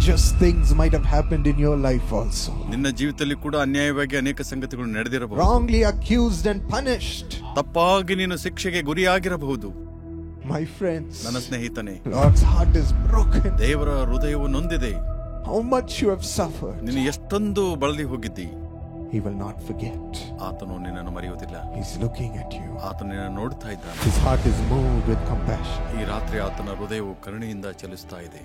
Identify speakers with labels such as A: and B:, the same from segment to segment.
A: unjust things might have happened in your life also.
B: ನಿನ್ನ ಜೀವಿತದಲ್ಲಿ ಕೂಡ ಅನ್ಯಾಯವಾಗಿ ಅನೇಕ ಸಂಗತಿಗಳು ನಡೆದಿರಬಹುದು.
A: Wrongly accused and punished.
B: ತಪ್ಪಾಗಿ ನೀನು ಶಿಕ್ಷೆಗೆ ಗುರಿಯಾಗಿರಬಹುದು.
A: My friends,
B: ನನ್ನ ಸ್ನೇಹಿತನೇ,
A: Lord's heart is broken.
B: ದೇವರ ಹೃದಯವು ನೊಂದಿದೆ.
A: How much you have suffered.
B: ನೀನು ಎಷ್ಟೊಂದು ಬಳಲಿ ಹೋಗಿದ್ದಿ.
A: He will not forget.
B: ಆತನು ನಿನ್ನನ್ನು ಮರೆಯುವುದಿಲ್ಲ.
A: He's looking at you.
B: ಆತನು ನಿನ್ನನ್ನು ನೋಡ್ತಾ ಇದ್ದಾನೆ.
A: His heart is moved with compassion.
B: ಈ ರಾತ್ರಿ ಆತನ ಹೃದಯವು ಕರುಣೆಯಿಂದ ಚಲಿಸ್ತಾ ಇದೆ.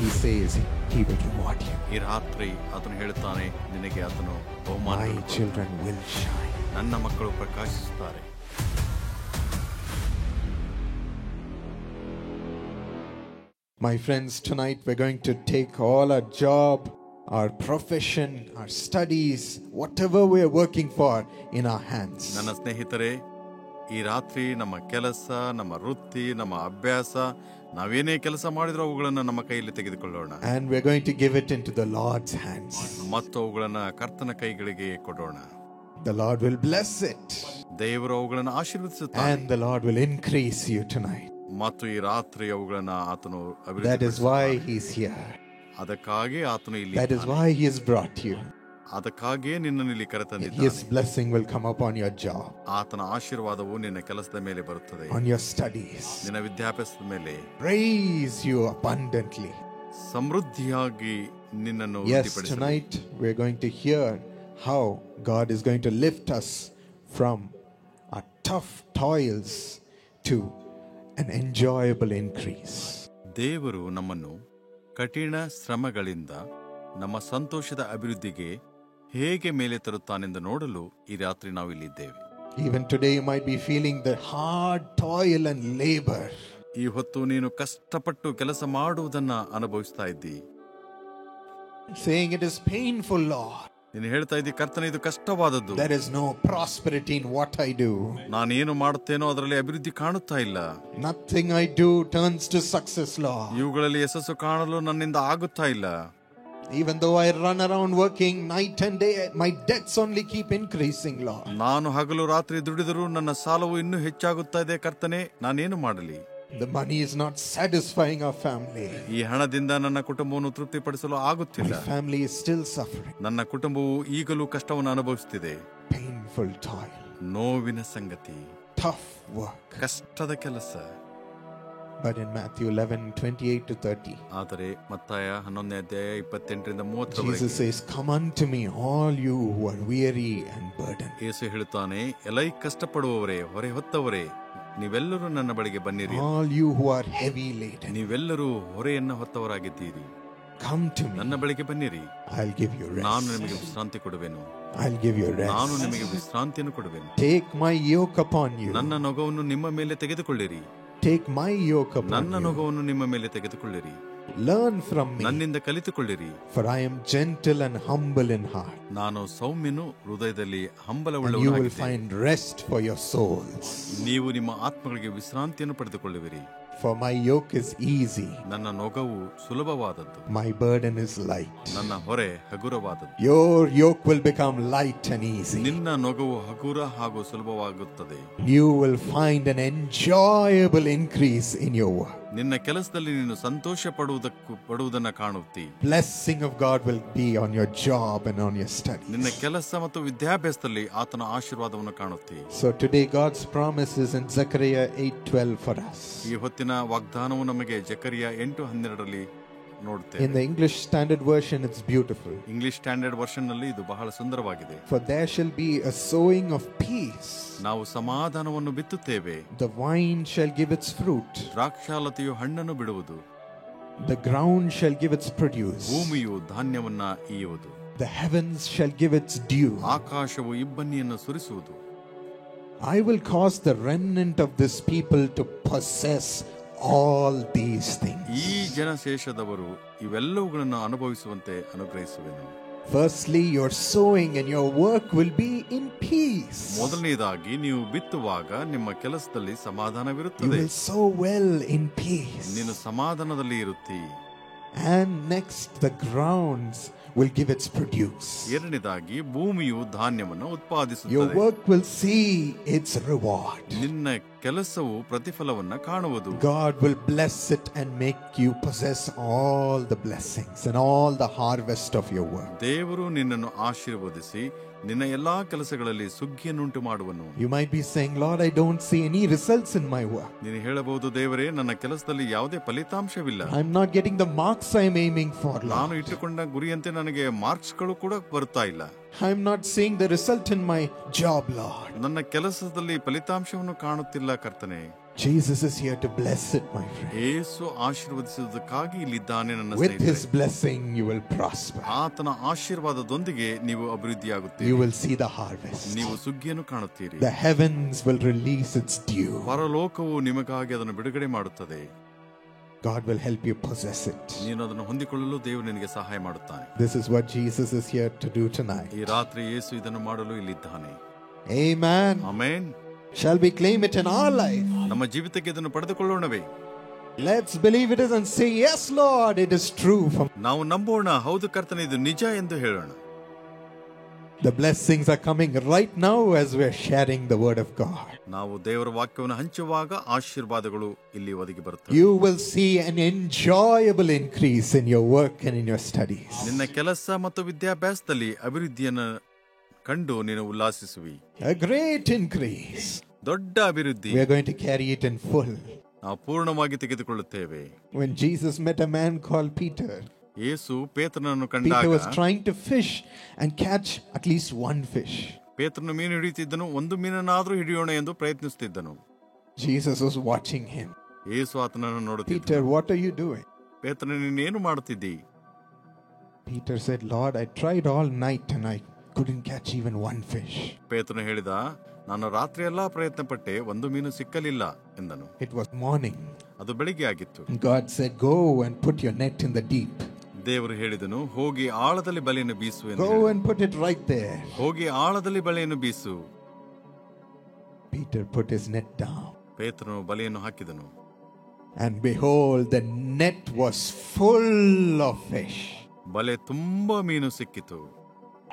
A: He says he will reward you.
B: ಈ ರಾತ್ರಿ ಆತನು ಹೇಳುತ್ತಾನೆ, ನಿನಗೆ ಆತನು ಬಹುಮಾನ.
A: My children will shine.
B: ನನ್ನ ಮಕ್ಕಳು ಪ್ರಕಾಶಿಸುತ್ತಾರೆ.
A: My friends, tonight we're going to take all our job, our profession, our studies, whatever we are working for in our hands.
B: ನನ್ನ ಸ್ನೇಹಿತರೆ, ಈ ರಾತ್ರಿ ನಮ್ಮ ಕೆಲಸ, ನಮ್ಮ ವೃತ್ತಿ, ನಮ್ಮ ಅಭ್ಯಾಸ, ನಾವೇನೇ ಕೆಲಸ ಮಾಡಿದ್ರೂ ಅವುಗಳನ್ನು ನಮ್ಮ ಕೈಯಲ್ಲಿ ತೆಗೆದುಕೊಳ್ಳೋಣ.
A: And we're going to give it into the Lord's hands.
B: ಮತ್ತು ಅವುಗಳನ್ನು ಕರ್ತನ ಕೈಗಳಿಗೆ ಕೊಡೋಣ.
A: The Lord will bless it.
B: ದೇವರು ಅವುಗಳನ್ನು ಆಶೀರ್ವದಿಸುತ್ತಾನೆ.
A: And the Lord will increase you tonight.
B: ಮತ್ತು ಈ ರಾತ್ರಿ ಅವುಗಳನ್ನು ಆತನು
A: That is why he's here.
B: ಅದಕ್ಕಾಗಿ ಆತನು ಇಲ್ಲಿ.
A: That is why he has brought you.
B: ಅದಕ್ಕಾಗಿ ನಿನ್ನನ್ನು ಇಲ್ಲಿ ಕರೆತಂದಿದ್ದಾನೆ.
A: His blessing will come upon your job.
B: ಆತನ ಆಶೀರ್ವಾದವು ನಿನ್ನ ಕೆಲಸದ ಮೇಲೆ ಬರುತ್ತದೆ.
A: On your studies.
B: ನಿನ್ನ ವಿದ್ಯಾಭ್ಯಾಸದ ಮೇಲೆ.
A: Praise you abundantly.
B: ಸಮೃದ್ಧಿಯಾಗಿ ನಿನ್ನನ್ನು
A: ವೃದ್ಧಿಪಡಿಸಲಿ. Yes, tonight we're going to hear how God is going to lift us from our tough toils to an enjoyable increase.
B: ದೇವರು ನಮ್ಮನ್ನು ಕಠಿಣ ಶ್ರಮಗಳಿಂದ ನಮ್ಮ ಸಂತೋಷದ ಅಭಿವೃದ್ಧಿಗೆ ಹೇಗೆ ಮೇಲೆ ತರುತ್ತಾನೆಂದು ನೋಡಲು ಈ ರಾತ್ರಿ ನಾವು ಇಲ್ಲಿದ್ದೇವೆ.
A: Even today you might be feeling the hard toil and labor.
B: ಈ ಹೊತ್ತು ನೀನು ಕಷ್ಟಪಟ್ಟು ಕೆಲಸ ಮಾಡುವುದನ್ನ ಅನುಭವಿಸ್ತಾ ಇದ್ದಿ.
A: Saying it is painful, Lord.
B: ನೀನು ಹೇಳ್ತಾ ಇದ್ದಿ, ಕರ್ತನೇ ಇದು ಕಷ್ಟವಾದದ್ದು.
A: There is no prosperity in what I do.
B: ನಾನು ಏನು ಮಾಡುತ್ತೇನೋ ಅದರಲ್ಲಿ ಅಭಿವೃದ್ಧಿ ಕಾಣುತ್ತಾ ಇಲ್ಲ.
A: Nothing I do turns to success, Lord.
B: ಇವುಗಳಲ್ಲಿ ಯಶಸ್ಸು ಕಾಣಲು ನನ್ನಿಂದ ಆಗುತ್ತಾ ಇಲ್ಲ.
A: Even though I run around working night and day, my debts only keep increasing, Lord.
B: ನಾನು ಹಗಲು ರಾತ್ರಿ ದುಡಿದರೂ ನನ್ನ ಸಾಲವು ಇನ್ನೂ ಹೆಚ್ಚಾಗುತ್ತಾ ಇದೆ. ಕರ್ತನೇ, ನಾನೇನು ಮಾಡಲಿ?
A: The money is not satisfying our family.
B: ಈ ಹಣದಿಂದ ನನ್ನ ಕುಟುಂಬವನ್ನು ತೃಪ್ತಿಪಡಿಸಲು ಆಗುತ್ತಿಲ್ಲ.
A: My family is still suffering.
B: ನನ್ನ ಕುಟುಂಬವು ಈಗಲೂ ಕಷ್ಟವನ್ನು ಅನುಭವಿಸುತ್ತಿದೆ.
A: Painful toil.
B: ನೋವಿನ ಸಂಗತಿ.
A: Tough work.
B: ಕಷ್ಟದ ಕೆಲಸ.
A: But in Matthew 11:28 to 30,
B: ಆದರೆ ಮತ್ತಾಯ 11ನೇ ಅಧ್ಯಾಯ 28ರಿಂದ 30
A: Jesus says, "Come unto me, all you who are weary and burdened."
B: ಯೇಸು ಹೇಳುತ್ತಾನೆ, ಎಲೈ ಕಷ್ಟಪಡುವವರೇ, ಹೊರೆ ಹೊತ್ತವರೇ, ನೀವೆಲ್ಲರೂ ನನ್ನ ಬಳಿಗೆ ಬನ್ನಿರಿ.
A: All you who are heavy laden,
B: ನೀವೆಲ್ಲರೂ ಹೊರೆಯನ್ನು ಹೊತ್ತವರಾಗಿದ್ದೀರಿ,
A: come to me.
B: ನನ್ನ ಬಳಿಗೆ ಬನ್ನಿರಿ,
A: I'll give you rest.
B: ನಾನು ನಿಮಗೆ ವಿಶ್ರಾಂತಿ ಕೊಡುವೆನು.
A: I'll give you rest.
B: ನಾನು ನಿಮಗೆ ವಿಶ್ರಾಂತಿಯನ್ನು ಕೊಡುವೆನು.
A: Take my yoke upon you.
B: ನನ್ನ ನೊಗವನ್ನು ನಿಮ್ಮ ಮೇಲೆ ತೆಗೆದುಕೊಳ್ಳಿರಿ.
A: Take my yoke upon you.
B: ನನ್ನ ನೊಗವನ್ನು ನಿಮ್ಮ ಮೇಲೆ ತೆಗೆದುಕೊಳ್ಳಿರಿ.
A: Learn from me.
B: ನನ್ನಿಂದ ಕಲಿತುಕೊಳ್ಳಿರಿ.
A: For I am gentle and humble in heart.
B: ನಾನು ಸೌಮ್ಯನು, ಹೃದಯದಲ್ಲಿ ಹಂಬಲವುಳ್ಳವನಾಗಿದ್ದೇನೆ.
A: You will find rest for your souls.
B: ನೀವು ನಿಮ್ಮ ಆತ್ಮಗಳಿಗೆ ವಿಶ್ರಾಂತಿಯನ್ನು ಪಡೆದುಕೊಳ್ಳುವಿರಿ.
A: For my yoke is easy.
B: ನನ್ನ ನೊಗವು ಸುಲಭವಾದದ್ದು.
A: My burden is light.
B: ನನ್ನ ಹೊರೆ ಹಗುರವಾದದ್ದು.
A: Your yoke will become light and easy.
B: ನಿನ್ನ ನೊಗವು ಹಗುರ ಹಾಗೂ ಸುಲಭವಾಗುತ್ತದೆ.
A: You will find an enjoyable increase in your work.
B: ನಿನ್ನ ಕೆಲಸದಲ್ಲಿ ನೀನು ಸಂತೋಷ ಪಡುವುದನ್ನು ಕಾಣುತ್ತಿ.
A: Blessing of God will be on your job and on your studies.
B: ನಿನ್ನ ಕೆಲಸ ಮತ್ತು ವಿದ್ಯಾಭ್ಯಾಸದಲ್ಲಿ ಆತನ ಆಶೀರ್ವಾದವನ್ನು ಕಾಣುತ್ತಿ.
A: So today God's promise is in Zechariah 8:12 for us.
B: ಈ ಹೊತ್ತಿನ ವಾಗ್ದಾನವು ನಮಗೆ ಜಕರಿಯ 8:12ರಲ್ಲಿ ನೋಡುತ್ತೇವೆ.
A: In the English Standard Version it's beautiful.
B: English standard version ನಲ್ಲಿ ಇದು ಬಹಳ ಸುಂದರವಾಗಿದೆ.
A: For there shall be a sowing of peace.
B: ನಾವು ಸಮಾಧಾನವನ್ನು ಬಿತ್ತುತ್ತೇವೆ.
A: The vine shall give its fruit.
B: ದ್ರಾಕ್ಷಾಲತೆಯು ಹಣ್ಣನ್ನು ಬಿಡುವುದು.
A: The ground shall give its produce.
B: ಭೂಮಿಯು ಧಾನ್ಯವನ್ನ ಈಯುವುದು.
A: The heavens shall give its dew.
B: ಆಕಾಶವು ಇಬ್ಬನಿಯನ್ನು ಸುರಿಸುವುದು.
A: I will cause the remnant of this people to possess all these things.
B: ಈ ಜನಶೇಷದವರು ಇವೆಲ್ಲವುಗಳನ್ನು ಅನುಭವಿಸುವಂತೆ ಅನುಗ್ರಹಿಸುವೆನು.
A: Firstly, your sowing and your work will be in peace.
B: ಮೊದಲನೇದಾಗಿ ನೀವು ಬಿತ್ತುವಾಗ ನಿಮ್ಮ ಕೆಲಸದಲ್ಲಿ ಸಮಾಧಾನವಿರುತ್ತದೆ.
A: You will sow well in peace.
B: ನೀನು ಸಮಾಧಾನದಲ್ಲಿ ಇರುತ್ತಿ.
A: And next, the grounds will give its produce.
B: ಎರಡನೇದಾಗಿ ಭೂಮಿಯು ಧಾನ್ಯವನ್ನು
A: Your
B: ಉತ್ಪಾದಿಸುತ್ತದೆ.
A: work will see its reward.
B: ನಿನ್ನ ಕೆಲಸವು ಪ್ರತಿಫಲವನ್ನ ಕಾಣುವುದು.
A: God will bless it and make you possess all the blessings and all the harvest of your work.
B: ದೇವರು ನಿನ್ನನ್ನು ಆಶೀರ್ವದಿಸಿ ನಿನ್ನ ಎಲ್ಲಾ ಕೆಲಸಗಳಲ್ಲಿ ಸುಗ್ಗಿಯನ್ನುಂಟು ಮಾಡುವನು.
A: You might be saying, Lord, I don't see any results in my work.
B: ನೀನು ಹೇಳಬಹುದು, ದೇವರೇ, ನನ್ನ ಕೆಲಸದಲ್ಲಿ ಯಾವುದೇ ಫಲಿತಾಂಶವಿಲ್ಲ.
A: I'm not getting the marks I'm aiming for,
B: ನಾನು
A: Lord.
B: ಇಟ್ಟುಕೊಂಡ ಗುರಿಯಂತೆ ನನಗೆ ಮಾರ್ಕ್ಸ್ಗಳು ಕೂಡ ಬರ್ತಾ ಇಲ್ಲ.
A: I'm not seeing the result in my job, Lord.
B: ನನ್ನ ಕೆಲಸದಲ್ಲಿ ಫಲಿತಾಂಶವನ್ನು ಕಾಣುತ್ತಿಲ್ಲ ಕರ್ತನೆ.
A: Jesus is here to bless it, my friend.
B: ಯೇಸು ಆಶೀರ್ವದಿಸುವುದಕ್ಕಾಗಿ ಇಲ್ಲಿದ್ದಾನೆ ನನ್ನ
A: With his
B: ಸ್ನೇಹಿತರೆ.
A: blessing, you will prosper.
B: ಆತನ ಆಶೀರ್ವಾದದೊಂದಿಗೆ ನೀವು ಅಭಿವೃದ್ಧಿಯಾಗುತ್ತೀರಿ.
A: You will see the harvest.
B: ನೀವು ಸುಗ್ಗಿಯನ್ನು ಕಾಣುತ್ತೀರಿ.
A: The heavens will release its dew.
B: ಪರಲೋಕವು ನಿಮಗಾಗಿ ಅದನ್ನು ಬಿಡುಗಡೆ ಮಾಡುತ್ತದೆ.
A: God will help you possess it.
B: ನೀನು ಅದನ್ನು ಹೊಂದಿಕೊಳ್ಳಲು ದೇವರು ನಿನಗೆ ಸಹಾಯ ಮಾಡುತ್ತಾನೆ.
A: This is what Jesus is here to do tonight.
B: ಈ ರಾತ್ರಿ ಯೇಸು ಇದನ್ನು ಮಾಡಲು ಇಲ್ಲಿದ್ದಾನೆ.
A: Amen.
B: Amen.
A: Shall we claim it in our life?
B: ನಮ್ಮ ಜೀವಿತಕ್ಕೆ ಇದನ್ನು ಪಡೆದುಕೊಳ್ಳೋಣವೇ?
A: Let's believe it is and say, yes, Lord, it is true.
B: ನಾವು ನಂಬೋಣ, ಹೌದು ಕರ್ತನೆ, ಇದು ನಿಜ ಎಂದು ಹೇಳೋಣ.
A: The blessings are coming right now as we're sharing the word of God.
B: ನಾವು ದೇವರ ವಾಕ್ಯವನ್ನು ಹಂಚುವಾಗ ಆಶೀರ್ವಾದಗಳು ಇಲ್ಲಿ ಒದಗಿ ಬರುತ್ತವೆ.
A: You will see an enjoyable increase in your work and in your studies.
B: ನಿನ್ನ ಕೆಲಸ ಮತ್ತು ವಿದ್ಯಾಭ್ಯಾಸದಲ್ಲಿ ಅಭಿವೃದ್ಧಿಯನ್ನು ಕಂಡು ನೀನು ಉಲ್ಲಾಸಿಸುವಿ.
A: A great increase.
B: ದೊಡ್ಡ ಅಭಿವೃದ್ಧಿ.
A: We are going to carry it in full.
B: ನಾವು ಪೂರ್ಣವಾಗಿ ತೆಗೆದುಕೊಳ್ಳುತ್ತೇವೆ.
A: When Jesus met a man called Peter,
B: Yesu ಪೇತ್ರನನ್ನು
A: Peter
B: ಕಂಡಾಗ
A: was trying to fish and catch at least one fish.
B: ಪೇತ್ರನು ಮೀನು ಹಿಡಿಯುತ್ತಿದ್ದನು, ಒಂದು ಮೀನನ್ನಾದರೂ ಹಿಡಿಯೋಣ ಎಂದು ಪ್ರಯತ್ನಿಸುತ್ತಿದ್ದನು.
A: Jesus was watching him.
B: ಯೇಸು ಆತನನ್ನು ನೋಡುತ್ತಿದ್ದನು.
A: Peter, what are you doing?
B: ಪೇತ್ರನು, ನೀನೇನು ಮಾಡುತ್ತಿದ್ದಿ?
A: Peter said, Lord, I tried all night and I couldn't catch even one fish.
B: ಪೇತ್ರನು ಹೇಳಿದ, ನಾನು ರಾತ್ರಿ ಎಲ್ಲಾ ಪ್ರಯತ್ನ ಪಟ್ಟೆ, ಒಂದು ಮೀನು ಸಿಕ್ಕಲಿಲ್ಲ ಎಂದನು.
A: It was morning.
B: ಅದು ಬೆಳಿಗ್ಗೆ ಆಗಿತ್ತು.
A: God said, go and put your net in the deep.
B: ದೇವರು ಹೇಳಿದನು, ಹೋಗಿ ಆಳದಲ್ಲಿ ಬಲೆಯನ್ನು ಬೀಸು ಎಂದು.
A: Go and put it right there.
B: ಹೋಗಿ ಆಳದಲ್ಲಿ ಬಲೆಯನ್ನು ಬೀಸು.
A: Peter put his net down.
B: ಪೇತ್ರನು ಬಲೆಯನ್ನು ಹಾಕಿದನು.
A: And behold, the net was full of fish.
B: ಬಲೆ ತುಂಬಾ ಮೀನು ಸಿಕ್ಕಿತು.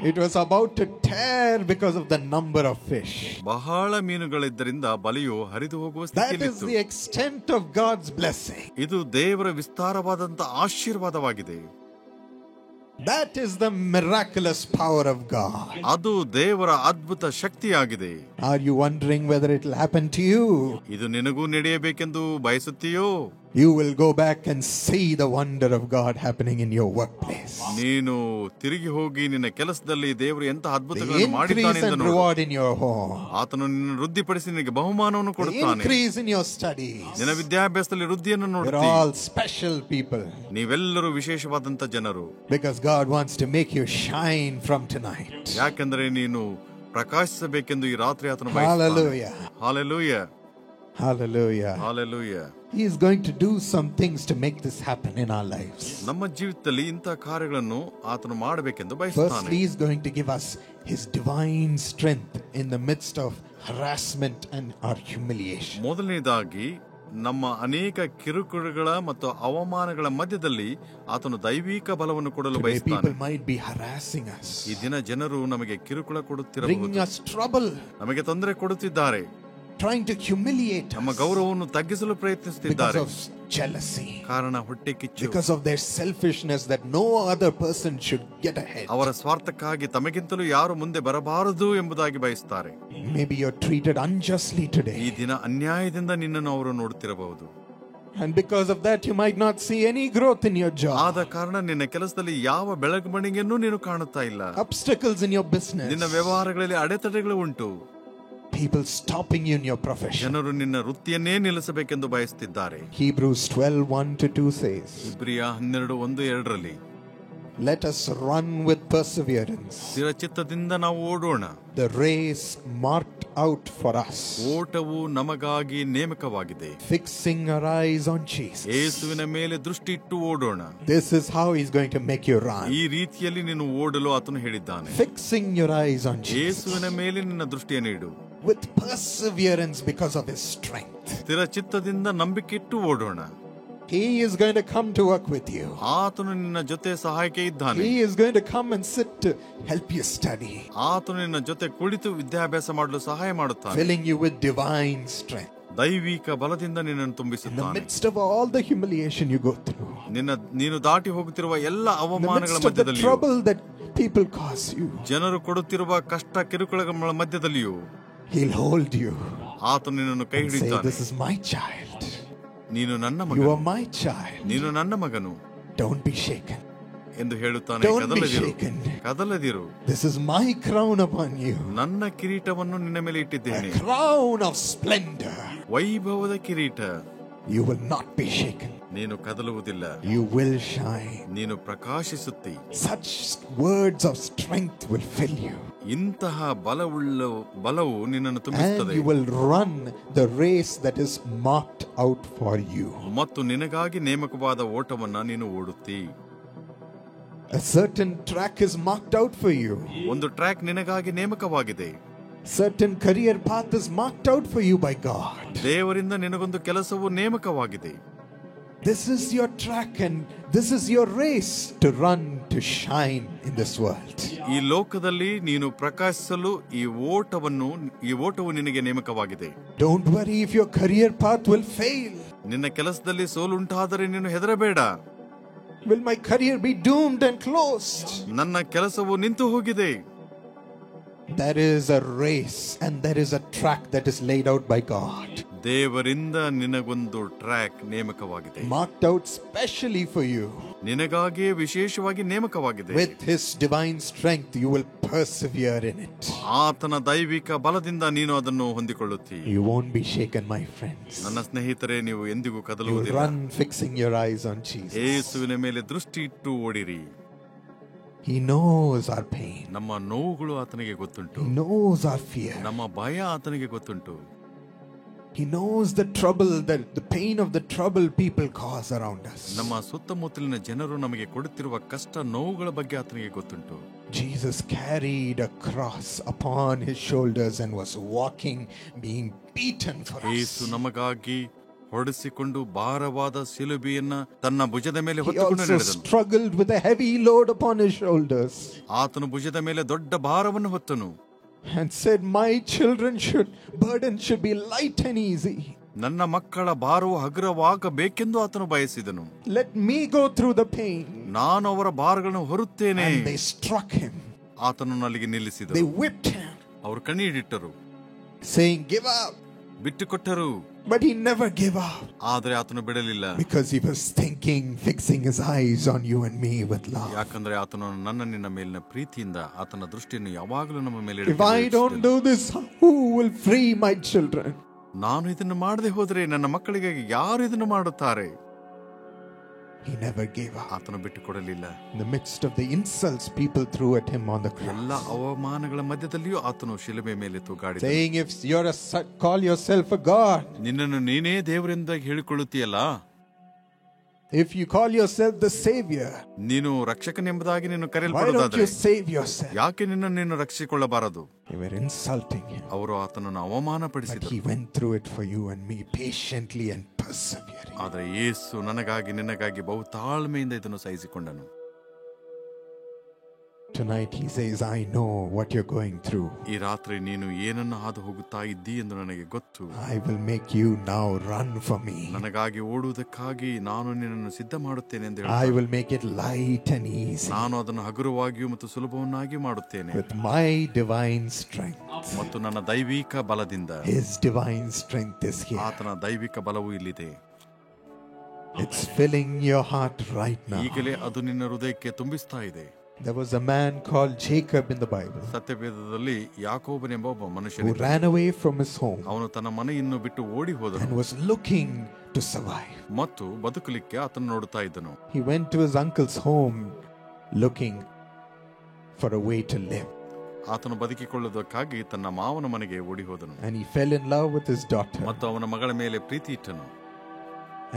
A: It was about to tear because of the number of fish.
B: ಬಹಳ ಮೀನುಗಳಿದ್ದರಿಂದ ಬಲೆಯು ಹರಿದು ಹೋಗುವ
A: That is
B: ಸ್ಥಿತಿಯಲ್ಲಿತ್ತು.
A: the extent of God's blessing.
B: ಇದು ದೇವರ ವಿಸ್ತಾರವಾದಂತ ಆಶೀರ್ವಾದವಾಗಿದೆ.
A: That is the miraculous power of God.
B: ಅದು ದೇವರ ಅದ್ಭುತ ಶಕ್ತಿಯಾಗಿದೆ.
A: Are you wondering whether it will happen to you?
B: ಇದು ನಿನಗೂ ನಡೆಯಬೇಕೆಂದು ಬಯಸುತ್ತೀಯೋ?
A: You will go back and see the wonder of God happening in your workplace.
B: ನೀನು ತಿರುಗಿ ಹೋಗಿ ನಿನ್ನ ಕೆಲಸದಲ್ಲಿ ದೇವರು ಎಂತ
A: The
B: ಅದ್ಭುತಗಳನ್ನು ಮಾಡಿದ್ದಾನೆ
A: increase
B: ಎಂದು
A: and
B: ನೋಡು.
A: reward in your home.
B: ಆತನು ನಿನ್ನ ವೃದ್ಧಿಪಡಿಸಿ ನಿನಗೆ ಬಹುಮಾನವನ್ನು
A: The
B: ಕೊಡುತ್ತಾನೆ.
A: increase in your studies.
B: ನಿನ್ನ ವಿದ್ಯಾಭ್ಯಾಸದಲ್ಲಿ ವೃದ್ಧಿಯನ್ನು
A: We're
B: ನೋಡುತ್ತಿ.
A: all special people.
B: ನೀವೆಲ್ಲರೂ ವಿಶೇಷವಾದಂತ ಜನರು.
A: Because God wants to make you shine from tonight.
B: ಯಾಕೆಂದರೆ ನೀನು ಪ್ರಕಾಶಿಸಬೇಕೆಂದು ಈ ರಾತ್ರಿ ಆತನು ಬಯಸುತ್ತಾನೆ.
A: Hallelujah.
B: Hallelujah,
A: Hallelujah.
B: Hallelujah.
A: He is going to do some things to make this happen in our lives.
B: ನಮ್ಮ ಜೀವಿತದಲ್ಲಿ ಇಂಥ ಕಾರ್ಯಗಳನ್ನು ಆತನು ಮಾಡಬೇಕೆಂದು
A: Firstly,
B: ಬಯಸುತ್ತಾನೆ.
A: He is going to give us His divine strength in the midst of harassment and our humiliation.
B: ಮೊದಲನೇದಾಗಿ ನಮ್ಮ ಅನೇಕ ಕಿರುಕುಳಗಳ ಮತ್ತು ಅವಮಾನಗಳ ಮಧ್ಯದಲ್ಲಿ ಆತನು ದೈವಿಕ ಬಲವನ್ನು ಕೊಡಲು
A: Today,
B: ಬಯಸುತ್ತಾನೆ.
A: people might be harassing us,
B: ಈ ದಿನ ಜನರು ನಮಗೆ ಕಿರುಕುಳ
A: bringing
B: ಕೊಡುತ್ತಿರಬಹುದು,
A: us trouble,
B: ನಮಗೆ ತೊಂದರೆ ಕೊಡುತ್ತಿದ್ದಾರೆ,
A: trying to humiliate
B: ನಮ್ಮ
A: us
B: ಗೌರವವನ್ನು ತಗ್ಗಿಸಲು
A: because
B: ಪ್ರಯತ್ನಿಸುತ್ತಿದ್ದಾರೆ.
A: of jealousy,
B: ಕಾರಣ ಹೊಟ್ಟೆ ಕಿಚ್ಚು,
A: because of their selfishness that no other person should get ahead.
B: ಅವರ ಸ್ವಾರ್ಥಕ್ಕಾಗಿ ತಮಗಿಂತಲೂ ಯಾರು ಮುಂದೆ ಬರಬಾರದು ಎಂಬುದಾಗಿ ಬಯಸುತ್ತಾರೆ.
A: Maybe you're treated unjustly
B: ಈ
A: today,
B: ದಿನ ಅನ್ಯಾಯದಿಂದ ನಿನ್ನನ್ನು ಅವರು ನೋಡುತ್ತಿರಬಹುದು.
A: and because of that you might not see any growth in your
B: ಆದ
A: job.
B: ಕಾರಣ ನಿನ್ನ ಕೆಲಸದಲ್ಲಿ ಯಾವ ಬೆಳವಣಿಗೆಯನ್ನು ನೀನು ಕಾಣುತ್ತಾ ಇಲ್ಲ.
A: Obstacles in your business,
B: ನಿನ್ನ ವ್ಯವಹಾರಗಳಲ್ಲಿ ಅಡೆತಡೆಗಳು ಉಂಟು.
A: people stopping you in your profession.
B: ಜನರು ನಿನ್ನ ವೃತ್ತಿಯನ್ನೇ ನಿಲ್ಲಿಸಬೇಕೆಂದು ಬಯಸುತ್ತಿದ್ದಾರೆ.
A: Hebrews 12:1-2 says,
B: ಇಬ್ರಿಯ 12:1-2
A: let us run with perseverance
B: ಸ್ಥಿರ ಚಿತ್ತದಿಂದ ನಾವು ಓಡೋಣ.
A: the race marked out for us,
B: ಓಟವು ನಮಗಾಗಿ ನೇಮಕವಾಗಿದೆ.
A: fixing our eyes on Jesus.
B: ಯೇಸುವಿನ ಮೇಲೆ ದೃಷ್ಟಿ ಇಟ್ಟು ಓಡೋಣ.
A: This is how He's going to make you run.
B: ಈ ರೀತಿಯಲ್ಲಿ ನೀನು ಓಡಲು ಆತನು ಹೇಳಿದ್ದಾನೆ.
A: Fixing your eyes on Jesus
B: ಯೇಸುವಿನ ಮೇಲೆ ನಿನ್ನ ದೃಷ್ಟಿಯನ್ನು ಇಡು.
A: with perseverance because of His strength.
B: ಸ್ಥಿರ ಚಿತ್ತದಿಂದ ನಂಬಿಕೆ ಇಟ್ಟು ಓಡೋಣ.
A: He is going to come to work with you.
B: ಆತನು ನಿನ್ನ ಜೊತೆ ಸಹಾಯಕ್ಕೆ ಇದ್ದಾನೆ.
A: He is going to come and sit to help you study.
B: ಆತನು ನಿನ್ನ ಜೊತೆ ಕುಳಿತು ವಿದ್ಯಾಭ್ಯಾಸ ಮಾಡಲು ಸಹಾಯ ಮಾಡುತ್ತಾನೆ.
A: Filling you with divine strength.
B: ದೈವಿಕ ಬಲದಿಂದ ನಿನ್ನನ್ನು
A: In the
B: ತುಂಬಿಸುತ್ತಾನೆ.
A: midst of all the humiliation you go through.
B: ನೀನು ದಾಟಿ ಹೋಗುತ್ತಿರುವ ಎಲ್ಲ
A: In the
B: ಅವಮಾನಗಳ
A: midst of the
B: ಮಧ್ಯದಲ್ಲಿಯೂ,
A: trouble that people cause you.
B: ಜನರು ಕೊಡುತ್ತಿರುವ ಕಷ್ಟ ಕಿರುಕುಳಗಳ ಮಧ್ಯದಲ್ಲಿಯೂ
A: He'll hold you
B: ಆತನು ನಿನ್ನನ್ನು ಕೈ
A: and say,
B: ಹಿಡಿಯುತ್ತಾನೆ.
A: this is my child.
B: ನೀನು ನನ್ನ
A: You
B: ಮಗನು,
A: are my child.
B: ನೀನು ನನ್ನ ಮಗನು
A: Don't be shaken.
B: ಎಂದು ಹೇಳುತ್ತಾನೆ.
A: Don't be shaken.
B: ಕದಲದಿರು.
A: This is my crown upon you.
B: ನನ್ನ ಕಿರೀಟವನ್ನು ನಿನ್ನ ಮೇಲೆ ಇಟ್ಟಿದ್ದೇನೆ.
A: A crown of splendor.
B: ವೈಭವದ ಕಿರೀಟ.
A: You will not be shaken.
B: ನೀನು ಕದಲುವುದಿಲ್ಲ.
A: You will shine.
B: ನೀನು ಪ್ರಕಾಶಿಸುತ್ತಿ.
A: Such words of strength will fill you.
B: ಇಂತಹ ಬಲವು ನಿನ್ನನ್ನು
A: And
B: ತುಂಬಿಸುತ್ತದೆ.
A: you will run the race that is marked out for you.
B: ಮತ್ತು ನಿನಗಾಗಿ ನೇಮಕವಾದ ಓಟವನ್ನ ನೀನು ಓಡುತ್ತಿ.
A: A certain track is marked out for you.
B: ಒಂದು ಟ್ರ್ಯಾಕ್ ನಿನಗಾಗಿ ನೇಮಕವಾಗಿದೆ.
A: Certain career path is marked out for you by God.
B: ದೇವರಿಂದ ನಿನಗೊಂದು ಕೆಲಸವು ನೇಮಕವಾಗಿದೆ.
A: This is your track and this is your race to run, to shine in this world.
B: ಈ ಲೋಕದಲ್ಲಿ ನೀನು ಪ್ರಕಾಶಿಸಲು ಈ ಓಟವು ನಿನಗೆ ನೇಮಕವಾಗಿದೆ.
A: Don't worry if your career path will fail.
B: ನಿನ್ನ ಕೆಲಸದಲ್ಲಿ ಸೋಲುಂಟಾದರೆ ನೀನು ಹೆದರಬೇಡ.
A: Will my career be doomed and closed?
B: ನನ್ನ ಕೆಲಸವು ನಿಂತು ಹೋಗಿದೆ.
A: There is a race and there is a track that is laid out by God.
B: ದೇವರಿಂದ ನಿನಗೊಂದು ಟ್ರ್ಯಾಕ್ ನೇಮಕವಾಗಿದೆ.
A: Marked out specially for you.
B: ನಿನಗಾಗಿಯೇ ವಿಶೇಷವಾಗಿ ನೇಮಕವಾಗಿದೆ.
A: With His divine strength you will persevere in it.
B: ಆತನ ದೈವಿಕ ಬಲದಿಂದ ನೀನು ಅದನ್ನು ಹೊಂದಿಕೊಳ್ಳುತ್ತಿ.
A: You won't be shaken, my friends.
B: ನನ್ನ ಸ್ನೇಹಿತರೆ, ನೀವು ಎಂದಿಗೂ
A: You
B: ಕದಲುವುದಿಲ್ಲ.
A: run fixing your eyes on Jesus.
B: ಯೇಸುವಿನ ಮೇಲೆ ದೃಷ್ಟಿ ಇಟ್ಟು ಓಡಿರಿ.
A: He knows our pain.
B: ನಮ್ಮ ನೋವುಗಳು ಆತನಿಗೆ ಗೊತ್ತುಂಟು.
A: He knows our fear.
B: ನಮ್ಮ ಭಯ ಆತನಿಗೆ ಗೊತ್ತುಂಟು.
A: He knows the trouble, the pain of the trouble people cause around us.
B: ನಮ್ಮ ಸುತ್ತಮುತ್ತಲಿನ ಜನರು ನಮಗೆ ಕೊಡುತ್ತಿರುವ ಕಷ್ಟ ನೋವುಗಳ ಬಗ್ಗೆ ಆತನಿಗೆ ಗೊತ್ತುಂಟು.
A: Jesus carried a cross upon His shoulders and was walking, being beaten for us.
B: ಯೇಸು ನಮಗಾಗಿ ಹೊಡೆಸಿಕೊಂಡು ಭಾರವಾದ ಶಿಲುಬೆಯನ್ನ ತನ್ನ ಭುಜದ ಮೇಲೆ
A: He
B: ಹೊತ್ತುಕೊಂಡು
A: also
B: ನಡೆದನು.
A: struggled with a heavy load upon His shoulders
B: ಆತನು ಭುಜದ ಮೇಲೆ ದೊಡ್ಡ ಭಾರವನ್ನು ಹೊತ್ತನು.
A: and said, my burden should be light and easy.
B: ನನ್ನ ಮಕ್ಕಳ ಭಾರವು ಹಗುರವಾಗಬೇಕೆಂದು ಆತನು ಬಯಸಿದನು.
A: Let me go through the pain.
B: ನಾನು ಅವರ ಭಾರಗಳನ್ನು ಹೊರುತ್ತೇನೆ.
A: And they struck Him.
B: ಆತನನ್ನು ಅಲ್ಲಿಗೆ ನಿಲ್ಲಿಸಿದರು.
A: They whipped Him,
B: ಅವರು ಕಣ್ಣೀರಿಟ್ಟರು,
A: saying, give up.
B: ಬಿಟ್ಟುಕೊಟ್ಟರು.
A: But He never gave up.
B: ಆದರೆ ಆತನು ಬಿಡಲಿಲ್ಲ.
A: Because He was thinking, fixing His eyes on you and me with love.
B: ಯಾಕಂದ್ರೆ ಆತನು ನಿನ್ನ ಮೇಲಿನ ಪ್ರೀತಿಯಿಂದ ಆತನ ದೃಷ್ಟಿಯನ್ನು ಯಾವಾಗಲೂ ನಮ್ಮ ಮೇಲೆ
A: If I don't do this, who will free my children?
B: ನಾನು ಇದನ್ನು ಮಾಡದೆ ಹೋದರೆ ನನ್ನ ಮಕ್ಕಳಿಗಾಗಿ ಯಾರು ಇದನ್ನು ಮಾಡುತ್ತಾರೆ?
A: He never gave up.
B: ಆತನು ಬಿಟ್ಟುಕೊಡಲಿಲ್ಲ.
A: In the midst of the insults people threw at Him on the
B: ಎಲ್ಲ
A: cross,
B: ಅವಮಾನಗಳ ಮಧ್ಯದಲ್ಲಿಯೂ ಆತನು ಶಿಲುಬೆ ಮೇಲೆ ತೂಗಾಡಿದನು.
A: saying, if you're call yourself a God,
B: ನಿನ್ನನ್ನು ನೀನೇ ದೇವರೆಂದು ಹೇಳಿಕೊಳ್ಳುತ್ತೀಯಲ್ಲ,
A: if you call yourself the Savior,
B: ನೀನು ರಕ್ಷಕನೆಂಬುದಾಗಿ ನೀನು
A: why don't you
B: ಕರೆಯಲ್ಪಡುವುದಾದರೆ
A: save yourself?
B: ಯಾಕೆ ನಿನ್ನನ್ನು ನೀನು ರಕ್ಷಿಸಿಕೊಳ್ಳಬಾರದು?
A: They were insulting Him,
B: ಅವರು ಆತನನ್ನು ಅವಮಾನ
A: but
B: ಪಡಿಸಿದರು.
A: He went through it for you and me patiently and persevering.
B: ಆದರೆ ಯೇಸು ನನಗಾಗಿ ನಿನಗಾಗಿ ಬಹು ತಾಳ್ಮೆಯಿಂದ ಇದನ್ನು ಸಹಿಸಿಕೊಂಡನು.
A: Tonight He says, I know what you're going through.
B: ಈ ರಾತ್ರಿ ನೀನು ಏನನ್ನು ಹಾದು ಹೋಗುತ್ತಾ ಇದ್ದಿ ಎಂದು ನನಗೆ ಗೊತ್ತು.
A: I will make you now run for me.
B: ನನಗಾಗಿ ಓಡುವುದಕ್ಕಾಗಿ ನಾನು ನಿನ್ನನ್ನು ಸಿದ್ಧ ಮಾಡುತ್ತೇನೆ ಎಂದು
A: I
B: ಹೇಳುತ್ತಾನೆ.
A: will make it light and easy
B: ನಾನು ಅದನ್ನು ಹಗುರವಾಗಿಯೂ ಮತ್ತು ಸುಲಭವನ್ನಾಗಿ ಮಾಡುತ್ತೇನೆ.
A: with my divine strength.
B: ಮತ್ತು ನನ್ನ ದೈವಿಕ ಬಲದಿಂದ.
A: His divine strength is here.
B: ಆತನ ದೈವಿಕ ಬಲವು ಇಲ್ಲಿದೆ.
A: It's filling your heart right now.
B: ಈಗಲೇ ಅದು ನಿನ್ನ ಹೃದಯಕ್ಕೆ ತುಂಬಿಸ್ತಾ ಇದೆ.
A: There was a man called Jacob in the Bible
B: ಸತ್ಯವೇದದಲ್ಲಿ ಯಾಕೋಬನೆಂಬ ಒಬ್ಬ
A: who
B: ಮನುಷ್ಯನು
A: ran away from his home
B: ಅವನು ತನ್ನ ಮನೆಯನ್ನು ಬಿಟ್ಟು ಓಡಿ ಹೋದನು
A: and was looking to survive.
B: ಮತ್ತು ಬದುಕಲಿಕ್ಕೆ ಆತನು ನೋಡುತ್ತಾ ಇದ್ದನು.
A: He went to his uncle's home looking for a way to live.
B: ಆತನು ಬದುಕಿಕೊಳ್ಳುವುದಕ್ಕಾಗಿ ತನ್ನ ಮಾವನ ಮನೆಗೆ ಓಡಿ ಹೋದನು
A: And he fell in love with his daughter.
B: ಮತ್ತು ಅವನ ಮಗಳ ಮೇಲೆ ಪ್ರೀತಿ ಇಟ್ಟನು.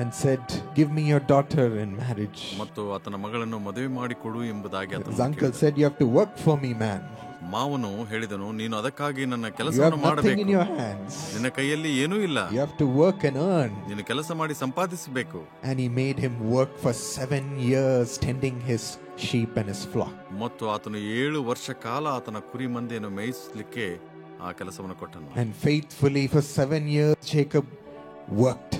A: and said, "Give me your daughter in marriage."
B: ಮತ್ತು ಆತನ ಮಗಳನ್ನು ಮದುವೆ ಮಾಡಿಕೊಡು ಎಂಬುದಾಗಿ
A: His
B: ಆತನು
A: uncle said, "You have to work for me, man.
B: ಮಾವನು ಹೇಳಿದನು, ನೀನು ಅದಕ್ಕಾಗಿ ನನ್ನ
A: You have
B: ಕೆಲಸವನ್ನು
A: nothing in
B: ಮಾಡಬೇಕು.
A: your hands.
B: ನಿನ್ನ ಕೈಯಲ್ಲಿ ಏನೂ ಇಲ್ಲ.
A: You have to work and earn."
B: ನೀನು ಕೆಲಸ ಮಾಡಿ ಸಂಪಾದಿಸಬೇಕು.
A: And he made him work for 7 years tending his sheep and his flock.
B: ಮತ್ತು ಆತನು 7 ವರ್ಷ ಕಾಲ ಆತನ ಕುರಿ ಮಂದೆಯನ್ನು ಮೇಯಿಸಲಿಕ್ಕೆ ಆ ಕೆಲಸವನ್ನು ಕೊಟ್ಟನು.
A: And faithfully for 7 years Jacob worked.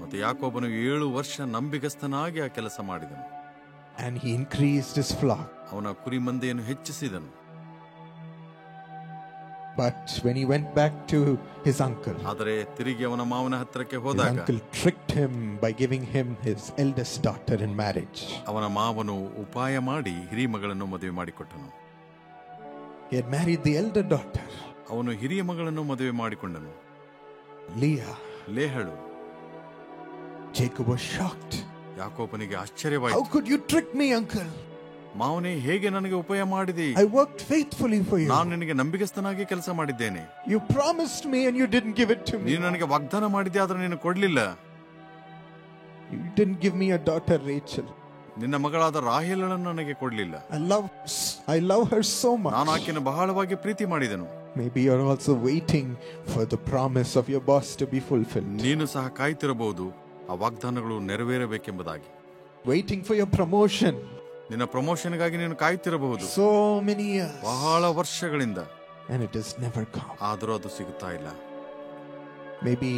B: ಮತ್ತು ಯಾಕೋಬನು 7 ವರ್ಷ ನಂಬಿಗಸ್ತನಾಗಿ ಆ ಕೆಲಸ ಮಾಡಿದನು.
A: And he increased his flock.
B: ಅವನ ಕುರಿ ಮಂದೆಯನ್ನು ಹೆಚ್ಚಿಸಿದನು.
A: But when he went back to his uncle,
B: ಆದರೆ ತಿರುಗಿ ಅವನ ಮಾವನ ಹತ್ತಿರಕ್ಕೆ
A: his
B: ಹೋದಾಗ
A: uncle tricked him by giving him his eldest daughter in marriage.
B: ಅವನ ಮಾವನು ಉಪಾಯ ಮಾಡಿ ಹಿರಿಯ ಮಗಳನ್ನು ಮದುವೆ ಮಾಡಿಕೊಟ್ಟನು.
A: He had married the elder daughter,
B: ಅವನು ಹಿರಿಯ ಮಗಳನ್ನು ಮದುವೆ ಮಾಡಿಕೊಂಡನು,
A: Leah.
B: ಲೇಹಳು.
A: Jacob was shocked.
B: ಯಾಕೋಬನಿಗೆ
A: "How
B: ಆಶ್ಚರ್ಯವಾಯಿತು.
A: could you trick me, uncle?
B: ಮಾವನೇ, ಹೇಗೆ ನನಗೆ ಉಪಾಯ ಮಾಡಿದಿ?
A: I worked faithfully for you.
B: ನಾನು ನಿನಗೆ ನಂಬಿಗಸ್ತನಾಗಿ ಕೆಲಸ ಮಾಡಿದ್ದೇನೆ.
A: You promised me and you didn't give it to me.
B: ನೀನು ನನಗೆ ವಾಗ್ದಾನ ಮಾಡಿದ್ದೆ, ಆದ್ರೆ ನೀನು ಕೊಡ್ಲಿಲ್ಲ.
A: You didn't give me your daughter Rachel.
B: ನಿನ್ನ ಮಗಳಾದ ರಾಹೇಲಳನ್ನು ನನಗೆ ಕೊಡ್ಲಿಲ್ಲ.
A: I love her so much."
B: ನಾನು ಆಕೆಯನ್ನು ಬಹಳವಾಗಿ ಪ್ರೀತಿ ಮಾಡಿದೆನು.
A: Maybe you're also waiting for the promise of your boss to be fulfilled.
B: ನೀನು ಸಹ ಕಾಯ್ತಿರಬಹುದು ಆ ವಾಗ್ದಾನಗಳು ನೆರವೇರಬೇಕೆಂಬುದಾಗಿ.
A: Waiting for your promotion.
B: ನಿನ್ನ ಪ್ರಮೋಷನ್ಗಾಗಿ ನೀನು ಕಾಯ್ತಿರಬಹುದು
A: So many years.
B: ಬಹಳ ವರ್ಷಗಳಿಂದ.
A: And it has never come.
B: ಆದರೂ ಅದು ಸಿಗುತ್ತಾ ಇಲ್ಲ.
A: Maybe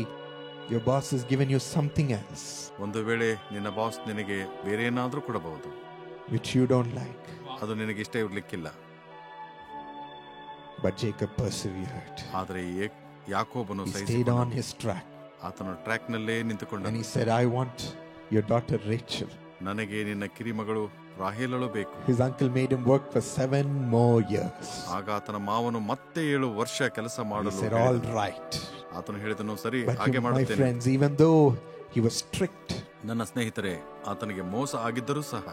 A: your boss has given you something else
B: ಒಂದು ವೇಳೆ ನಿನ್ನ ಬಾಸ್ ನಿನಗೆ ಬೇರೆ ಏನಾದ್ರೂ ಕೊಡಬಹುದು,
A: which you don't like.
B: ಅದು ನಿನಗೆ ಇಷ್ಟ ಇರ್ಲಿಕ್ಕಿಲ್ಲ.
A: But Jacob persevered.
B: ಆದರೆ ಯಾಕೋಬನು
A: He stayed on his track.
B: ಆತನ ಟ್ರ್ಯಾಕ್ ನಲ್ಲೇ
A: And
B: ನಿಂತುಕೊಂಡನು.
A: he said, "I want your daughter Rachel."
B: ನನಗೆ ನಿನ್ನ ಕಿರಿಮಗಳು ರಾಹೇಲಳು ಬೇಕು.
A: His uncle made him work for 7 more years.
B: ಆಗ ಆತನ ಮಾವನು ಮತ್ತೆ 7 ವರ್ಷ ಕೆಲಸ
A: He
B: ಮಾಡಲು
A: said,
B: ಹೇಳಿದನು.
A: "All right."
B: ಆತನು ಹೇಳಿದನು, ಸರಿ,
A: But
B: ಹಾಗೆ
A: my
B: ಮಾಡುತ್ತೇನೆ.
A: friends, even though he was strict,
B: ನನ್ನ ಸ್ನೇಹಿತರೆ, ಆತನಿಗೆ ಮೋಸ ಆಗಿದ್ದರೂ ಸಹ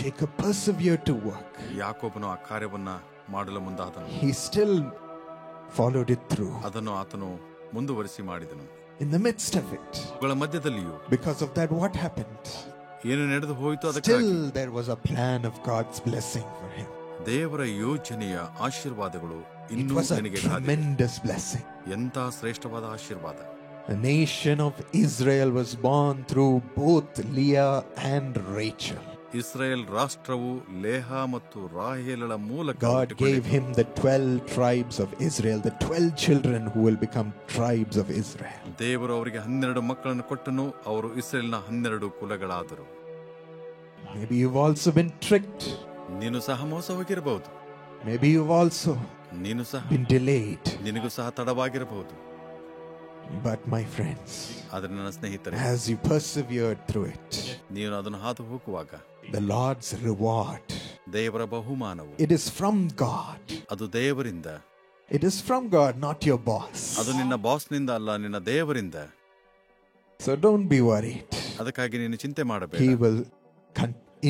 A: Jacob persevered to work.
B: ಯಾಕೋಬನು ಆ ಕಾರ್ಯವನ್ನ ಮಾಡಲು ಮುಂದಾದನು.
A: He still followed it through.
B: ಅದನ್ನು ಆತನು ಮುಂದುವರಿಸಿ ಮಾಡಿದನು.
A: In the midst of it,
B: ಅವುಗಳ ಮಧ್ಯದಲ್ಲಿಯೂ
A: because of that, what happened?
B: ಏನು ನಡೆದು ಹೋಯಿತು, ಅದಕ್ಕಾಗಿ
A: Still there was a plan of God's blessing for him.
B: ದೇವರ ಯೋಜನೆಯ ಆಶೀರ್ವಾದಗಳು
A: It
B: ಇನ್ನೂ
A: was a
B: ನಿನಗೆ ಕಾದಿವೆ.
A: tremendous blessing.
B: ಎಂಥ ಶ್ರೇಷ್ಠವಾದ ಆಶೀರ್ವಾದ.
A: The nation of Israel was born through both Leah and Rachel.
B: Israel ರಾಷ್ಟ್ರವು Leh ಮತ್ತು ರಾಹೇಲಳ ಮೂಲಕ
A: God
B: ಹುಟ್ಟಿಕೊಂಡಿತು.
A: gave him the 12 tribes of Israel, the 12 children who will become tribes of Israel.
B: ದೇವರು ಅವರಿಗೆ 12 ಮಕ್ಕಳನ್ನು ಕೊಟ್ಟನು, ಅವರು ಇಸ್ರೇಲ್ನ 12 ಕುಲಗಳಾದರು.
A: Maybe you've also been tricked.
B: ನೀನು ಸಹ ಮೋಸ ಹೋಗಿರಬಹುದು.
A: Maybe you've also
B: ನೀನು ಸಹ
A: been delayed.
B: ನಿನಗೂ ಸಹ ತಡವಾಗಿರಬಹುದು.
A: But my friends,
B: ಆದರೆ ನನ್ನ ಸ್ನೇಹಿತರೆ,
A: as you persevered through it,
B: ನೀನು ಅದನ್ನು ಹಾದು ಹೋಗುವಾಗ
A: the Lord's reward,
B: ದೇವರ ಬಹುಮಾನವು
A: it is from God.
B: ಅದು ದೇವರಿಂದ.
A: It is from God, not your boss.
B: ಅದು ನಿನ್ನ ಬಾಸ್ನಿಂದ ಅಲ್ಲ, ನಿನ್ನ ದೇವರಿಂದ.
A: So don't be worried.
B: ಅದಕ್ಕಾಗಿ ನೀನು ಚಿಂತೆ ಮಾಡಬೇಡ.
A: He will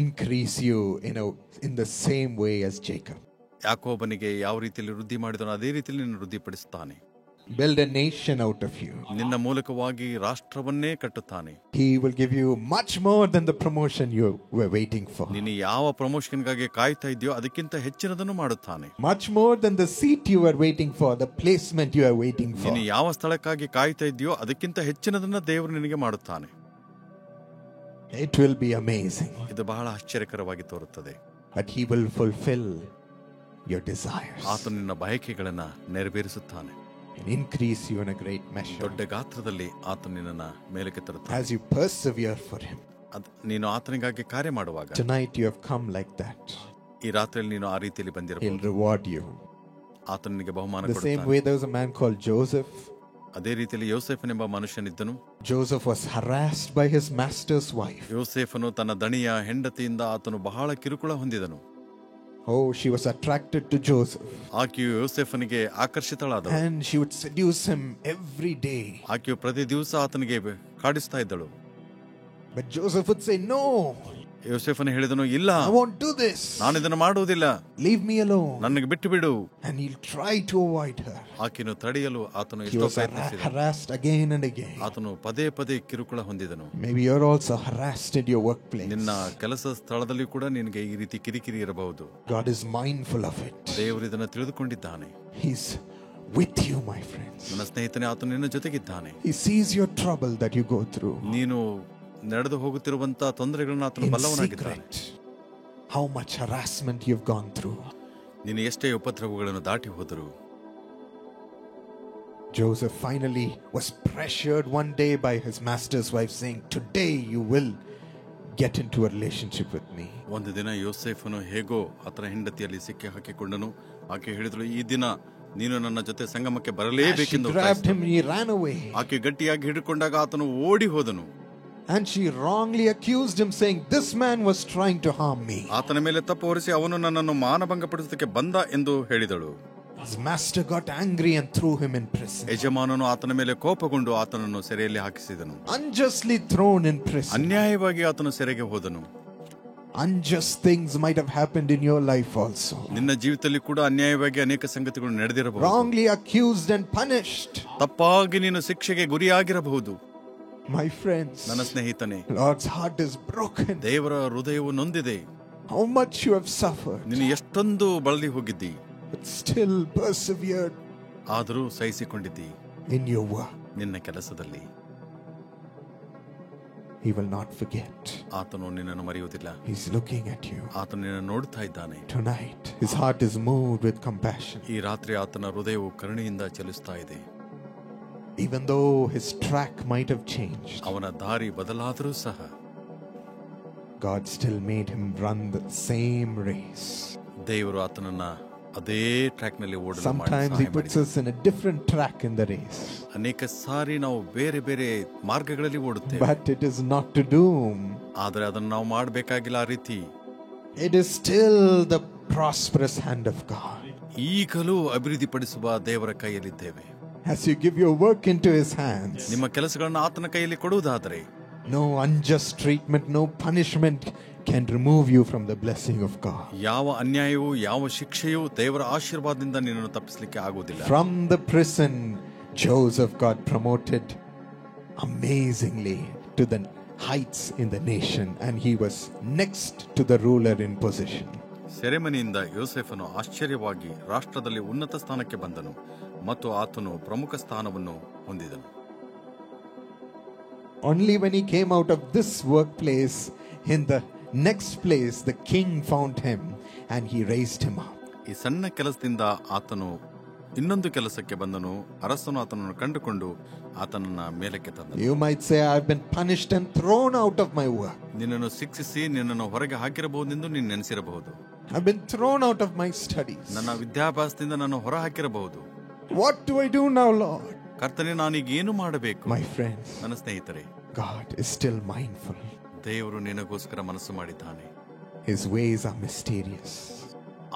A: increase you in the same way as Jacob.
B: ಯಾಕೋಬನಿಗೆ ಯಾವ ರೀತಿಯಲ್ಲಿ ವೃದ್ಧಿ ಮಾಡಿದನೋ ಅದೇ ರೀತಿಯಲ್ಲಿ ನಿನ್ನ ವೃದ್ಧಿಪಡಿಸುತ್ತಾನೆ.
A: Build a nation out of you.
B: ನಿನ್ನ ಮೂಲಕವಾಗಿ ರಾಷ್ಟ್ರವನ್ನೇ ಕಟ್ಟುತ್ತಾನೆ.
A: He will give you much more than the promotion you were waiting for.
B: ನೀನು ಯಾವ ಪ್ರಮೋಷನ್ಗಾಗಿ ಕಾಯ್ತಾ ಇದೆಯೋ ಅದಕ್ಕಿಂತ ಹೆಚ್ಚಿನದನ್ನು ಮಾಡುತ್ತಾನೆ.
A: Much more than the seat you were waiting for, the placement you are waiting for.
B: ನೀನು ಯಾವ ಸ್ಥಳಕ್ಕಾಗಿ ಕಾಯ್ತಾ ಇದೆಯೋ ಅದಕ್ಕಿಂತ ಹೆಚ್ಚಿನದನ್ನ ದೇವರು ನಿನಗೆ ಮಾಡುತ್ತಾನೆ.
A: It will be amazing.
B: ಇದು ಬಹಳ ಆಶ್ಚರ್ಯಕರವಾಗಿ ತೋರುತ್ತದೆ.
A: But he will fulfill your desires
B: ಆತನು ನಿನ್ನ ಬಯಕೆಗಳನ್ನ ನೆರವೇರಿಸುತ್ತಾನೆ.
A: and increase you in a great measure
B: ದೊಡ್ಡ ಗಾತ್ರದಲ್ಲಿ ಆತನು ನಿನ್ನನ್ನು ಮೇಲಕ್ಕೆ ತರುತ್ತಾನೆ.
A: as you persevere for him.
B: ನೀನು ಆತನಿಗಾಗಿ ಕಾರ್ಯ ಮಾಡುವಾಗ,
A: Tonight you have come like that.
B: ಈ ರಾತ್ರಿಯಲ್ಲಿ ನೀನು ಆ ರೀತಿಯಲ್ಲಿ
A: He'll
B: ಬಂದಿರಬಹುದು.
A: reward you.
B: ಆತನು ನಿನಗೆ ಬಹುಮಾನ
A: The same
B: ಕೊಡುತ್ತಾನೆ.
A: way there was a man called Joseph.
B: ಅದೇ ರೀತಿಯಲ್ಲಿ ಯೋಸೇಫನೆಂಬ ಮನುಷ್ಯನಿದ್ದನು.
A: Joseph was harassed by his master's wife.
B: ಯೋಸೇಫನು ತನ್ನ ದಣಿಯ ಹೆಂಡತಿಯಿಂದ ಆತನು ಬಹಳ ಕಿರುಕುಳ ಹೊಂದಿದನು.
A: Oh, she was attracted to Joseph.
B: ಆಕೆಯು ಯೋಸೇಫನಿಗೆ ಆಕರ್ಷಿತಳಾದಳು.
A: And she would seduce him every day.
B: ಆಕೆಯು ಪ್ರತಿ ದಿವಸ ಆತನಿಗೆ ಕಾಡಿಸ್ತಾ ಇದ್ದಳು.
A: But Joseph would say, "No."
B: ಯೋಸೇಫನು ಹೇಳಿದನು, ಇಲ್ಲ,
A: I won't do this.
B: ನಾನು ಇದನ್ನು ಮಾಡುವುದಿಲ್ಲ,
A: Leave me alone.
B: ನನಗೆ ಬಿಟ್ಟು ಬಿಡು.
A: And he'll try to avoid her.
B: ಆಕೆಯನ್ನು ತಡೆಯಲು ಆತನು
A: He
B: ಎಷ್ಟೋ
A: was
B: ಪ್ರಯತ್ನಿಸಿದನು.
A: harassed again and again.
B: ಆತನು ಪದೇ ಪದೇ ಕಿರುಕುಳ ಹೊಂದಿದನು.
A: Maybe you're also harassed at your workplace.
B: ನಿನ್ನ ಕೆಲಸ ಸ್ಥಳದಲ್ಲಿ ಕೂಡ ನಿನಗೆ ಈ ರೀತಿ ಕಿರಿಕಿರಿ ಇರಬಹುದು.
A: God is mindful of it.
B: ದೇವರು ಇದನ್ನು ತಿಳಿದುಕೊಂಡಿದ್ದಾನೆ.
A: He's with you, my friends.
B: ನನ್ನ ಸ್ನೇಹಿತನೇ, ಆತನು ನಿನ್ನ ಜೊತೆಗಿದ್ದಾನೆ.
A: He sees your trouble that you go through.
B: ನೀನು ನಡೆದು ಹೋಗುತ್ತಿರುವಂತಹ ತೊಂದರೆಗಳನ್ನು ಆತನು
A: In
B: ಬಲ್ಲವನಾಗಿದ್ದಾನೆ.
A: secret, how much harassment you've gone through.
B: ನೀನು ಎಷ್ಟೇ ಉಪದ್ರವಗಳನ್ನು ದಾಟಿ ಹೋದರು.
A: Joseph finally was pressured one day by his master's wife saying, "Today you will get into a relationship with me."
B: ಒಂದು ದಿನ ಯೋಸೇಫನು ಹೇಗೋ ಆತನ ಹೆಂಡತಿಯಲ್ಲಿ ಸಿಕ್ಕಿ ಹಾಕಿಕೊಂಡನು. ಆಕೆ ಹೇಳಿದಳು, ಈ ದಿನ ನೀನು ನನ್ನ ಜೊತೆ ಸಂಗಮಕ್ಕೆ
A: As she
B: ಬರಲೇಬೇಕೆಂದು.
A: grabbed him, he ran away.
B: ಆಕೆ ಗಟ್ಟಿಯಾಗಿ ಹಿಡಿದುಕೊಂಡಾಗ ಆತನು ಓಡಿ ಹೋದನು.
A: And she wrongly accused him, saying, "This man was trying to harm me."
B: ಆತನ ಮೇಲೆ ತಪ್ಪು ಹೊರಿಸಿ ಅವನು ನನ್ನನ್ನು ಮಾನಭಂಗಪಡಿಸೋದಕ್ಕೆ ಬಂದ ಎಂದು ಹೇಳಿದಳು.
A: His master got angry and threw him in prison.
B: ಯಜಮಾನನು ಆತನ ಮೇಲೆ ಕೋಪಗೊಂಡು ಆತನನ್ನು ಸೆರೆಯಲ್ಲಿ ಹಾಕಿಸಿದನು.
A: Unjustly thrown in prison.
B: ಅನ್ಯಾಯವಾಗಿ ಆತನು ಸೆರೆಗೆ ಹೋದನು.
A: Unjust things might have happened in your life also.
B: ನಿನ್ನ ಜೀವಿತದಲ್ಲಿ ಕೂಡ ಅನ್ಯಾಯವಾಗಿ ಅನೇಕ ಸಂಗತಿಗಳು ನಡೆದಿರಬಹುದು.
A: Wrongly accused and punished.
B: ತಪ್ಪಾಗಿ ನೀನು ಶಿಕ್ಷೆಗೆ ಗುರಿಯಾಗಿರಬಹುದು.
A: My friends,
B: ನನ್ನ ಸ್ನೇಹಿತನೇ,
A: Lord's heart is broken.
B: ದೇವರ ಹೃದಯವು ನೊಂದಿದೆ.
A: How much you have suffered,
B: ನೀನು ಎಷ್ಟೊಂದು ಬಳಲಿ ಹೋಗಿದ್ದಿ,
A: but still persevered
B: ಆದರೂ ಸಹಿಸಿಕೊಂಡಿದ್ದಿ.
A: in your work.
B: ನಿನ್ನ ಕೆಲಸದಲ್ಲಿ
A: He will not forget.
B: ಆತನು ನಿನ್ನನ್ನು ಮರೆಯುವುದಿಲ್ಲ.
A: He's looking at you.
B: ಆತನು ನಿನ್ನನ್ನು ನೋಡ್ತಾ ಇದ್ದಾನೆ.
A: Tonight, his heart is moved with compassion.
B: ಈ ರಾತ್ರಿ ಆತನ ಹೃದಯವು ಕರುಣೆಯಿಂದ ಚಲಿಸ್ತಾ ಇದೆ.
A: Even though his track might have changed,
B: ಅವನ ದಾರಿ ಬದಲಾದರೂ ಸಹ
A: God still made him run the same race.
B: ದೇವರು ಆತನನ್ನ ಅದೇ ಟ್ರ್ಯಾಕ್ ನಲ್ಲಿ ಓಡಲು
A: Sometimes he puts us in a different track in the race.
B: ಅನೇಕ ಸಾರಿ ನಾವು ಬೇರೆ ಬೇರೆ ಮಾರ್ಗಗಳಲ್ಲಿ ಓಡುತ್ತೇವೆ.
A: But it is not to doom.
B: ಆದರೆ ಅದನ್ನು ನಾವು ಮಾಡಬೇಕಾಗಿಲ್ಲ ಆ ರೀತಿ.
A: It is still the prosperous hand of God.
B: ಈಗಲೂ ಅಭಿವೃದ್ಧಿಪಡಿಸುವ ದೇವರ ಕೈಯಲ್ಲಿದ್ದೇವೆ.
A: As you give your work into his hands,
B: ನಿಮ್ಮ ಕೆಲಸಗಳನ್ನು ಆತನ ಕೈಯಲ್ಲಿ ಕೊಡುವುದಾದರೆ
A: no unjust treatment, no punishment can remove you from the blessing of God.
B: ಯಾವ ಅನ್ಯಾಯವೂ ಯಾವ ಶಿಕ್ಷೆಯೂ ದೇವರ ಆಶೀರ್ವಾದದಿಂದ ನಿನ್ನನ್ನು ತಪ್ಪಿಸಲಿಕ್ಕೆ ಆಗುವುದಿಲ್ಲ.
A: From the prison, Joseph got promoted amazingly to the heights in the nation, and he was next to the ruler in position.
B: ಸೆರೆಮನಿಯಿಂದ ಯೋಸೇಫನು ಆಶ್ಚರ್ಯವಾಗಿ ರಾಷ್ಟ್ರದಲ್ಲಿ ಉನ್ನತ ಸ್ಥಾನಕ್ಕೆ ಬಂದನು ಮತ್ತು ಆತನು ಪ್ರಮುಖ ಸ್ಥಾನವನ್ನು ಹೊಂದಿದನು.
A: Only when he came out of this workplace, in the next place, the king found him and he raised him up.
B: ಈ ಸಣ್ಣ ಕೆಲಸದಿಂದ ಆತನು ಇನ್ನೊಂದು ಕೆಲಸಕ್ಕೆ ಬಂದನು. ಅರಸನು ಆತನನ್ನು ಕಂಡುಕೊಂಡು ಆತನನ್ನ ಮೇಲಕ್ಕೆ ತಂದನು.
A: You might say, "I've been punished and thrown out of my work.
B: ನಿನ್ನನ್ನು ಶಿಕ್ಷಿಸಿ ನಿನ್ನನ್ನು ಹೊರಗೆ ಹಾಕಿರಬಹುದೆಂದು ನೀನು ನೆನೆಸಿರಬಹುದು.
A: I've been thrown out of my studies.
B: ನನ್ನ ವಿದ್ಯಾಭ್ಯಾಸದಿಂದ ನಾನು ಹೊರ ಹಾಕಿರಬಹುದು.
A: What do I do now, Lord?"
B: ಕರ್ತನೇ, ನಾನೀಗ ಏನು ಮಾಡಬೇಕು?
A: My friends,
B: ನನ್ನ ಸ್ನೇಹಿತರೆ,
A: God is still mindful.
B: ದೇವರು ನಿನಗೋಸ್ಕರ ಮನಸ್ಸು ಮಾಡಿದ್ದಾನೆ.
A: His ways are mysterious.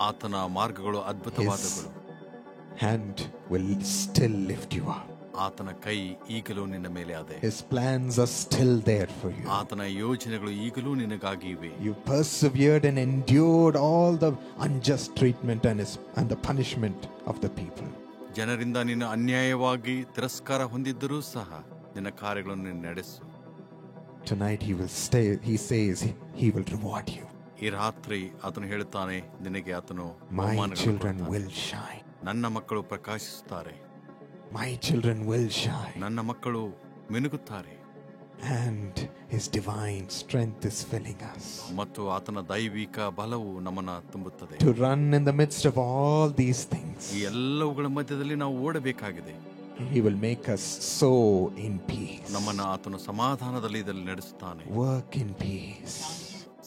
B: ಆತನ ಮಾರ್ಗಗಳು ಅದ್ಭುತವಾದಗಳು.
A: His hand will still lift you up.
B: ಆತನ ಕೈ ಈಗಲೂ ನಿನ್ನ ಮೇಲೆ ಇದೆ.
A: His plans are still there for you.
B: ಆತನ ಯೋಜನೆಗಳು ಈಗಲೂ ನಿನಗಾಗಿ ಇವೆ.
A: You persevered and endured all the unjust treatment and the punishment of the people.
B: ಜನರಿಂದ ನೀನು ಅನ್ಯಾಯವಾಗಿ ತಿರಸ್ಕಾರ ಹೊಂದಿದ್ದರೂ ಸಹ ನಿನ್ನ ಕಾರ್ಯಗಳನ್ನು ನೀನು ನಡೆಸು.
A: Tonight he says he will reward you.
B: ಈ ರಾತ್ರಿ ಆತನು ಹೇಳುತ್ತಾನೆ, ನಿನಗೆ ಆತನು
A: My children will shine.
B: ನನ್ನ ಮಕ್ಕಳು ಪ್ರಕಾಶಿಸುತ್ತಾರೆ.
A: My children will shine.
B: ನನ್ನ ಮಕ್ಕಳು ಮಿನುಗುತ್ತಾರೆ.
A: And his divine strength is filling us.
B: ಮತ್ತು ಆತನ ದೈವಿಕ ಬಲವು ನಮ್ಮನ್ನ ತುಂಬುತ್ತದೆ.
A: To run in the midst of all these things.
B: ಈ ಎಲ್ಲವುಗಳ ಮಧ್ಯದಲ್ಲಿ ನಾವು ಓಡಬೇಕಾಗಿದೆ.
A: He will make us sow in peace.
B: ನಮ್ಮನ್ನ ಆತನು ಸಮಾಧಾನದಲ್ಲಿ ಇದರಲ್ಲಿ ನಡೆಸುತ್ತಾನೆ.
A: Work in peace.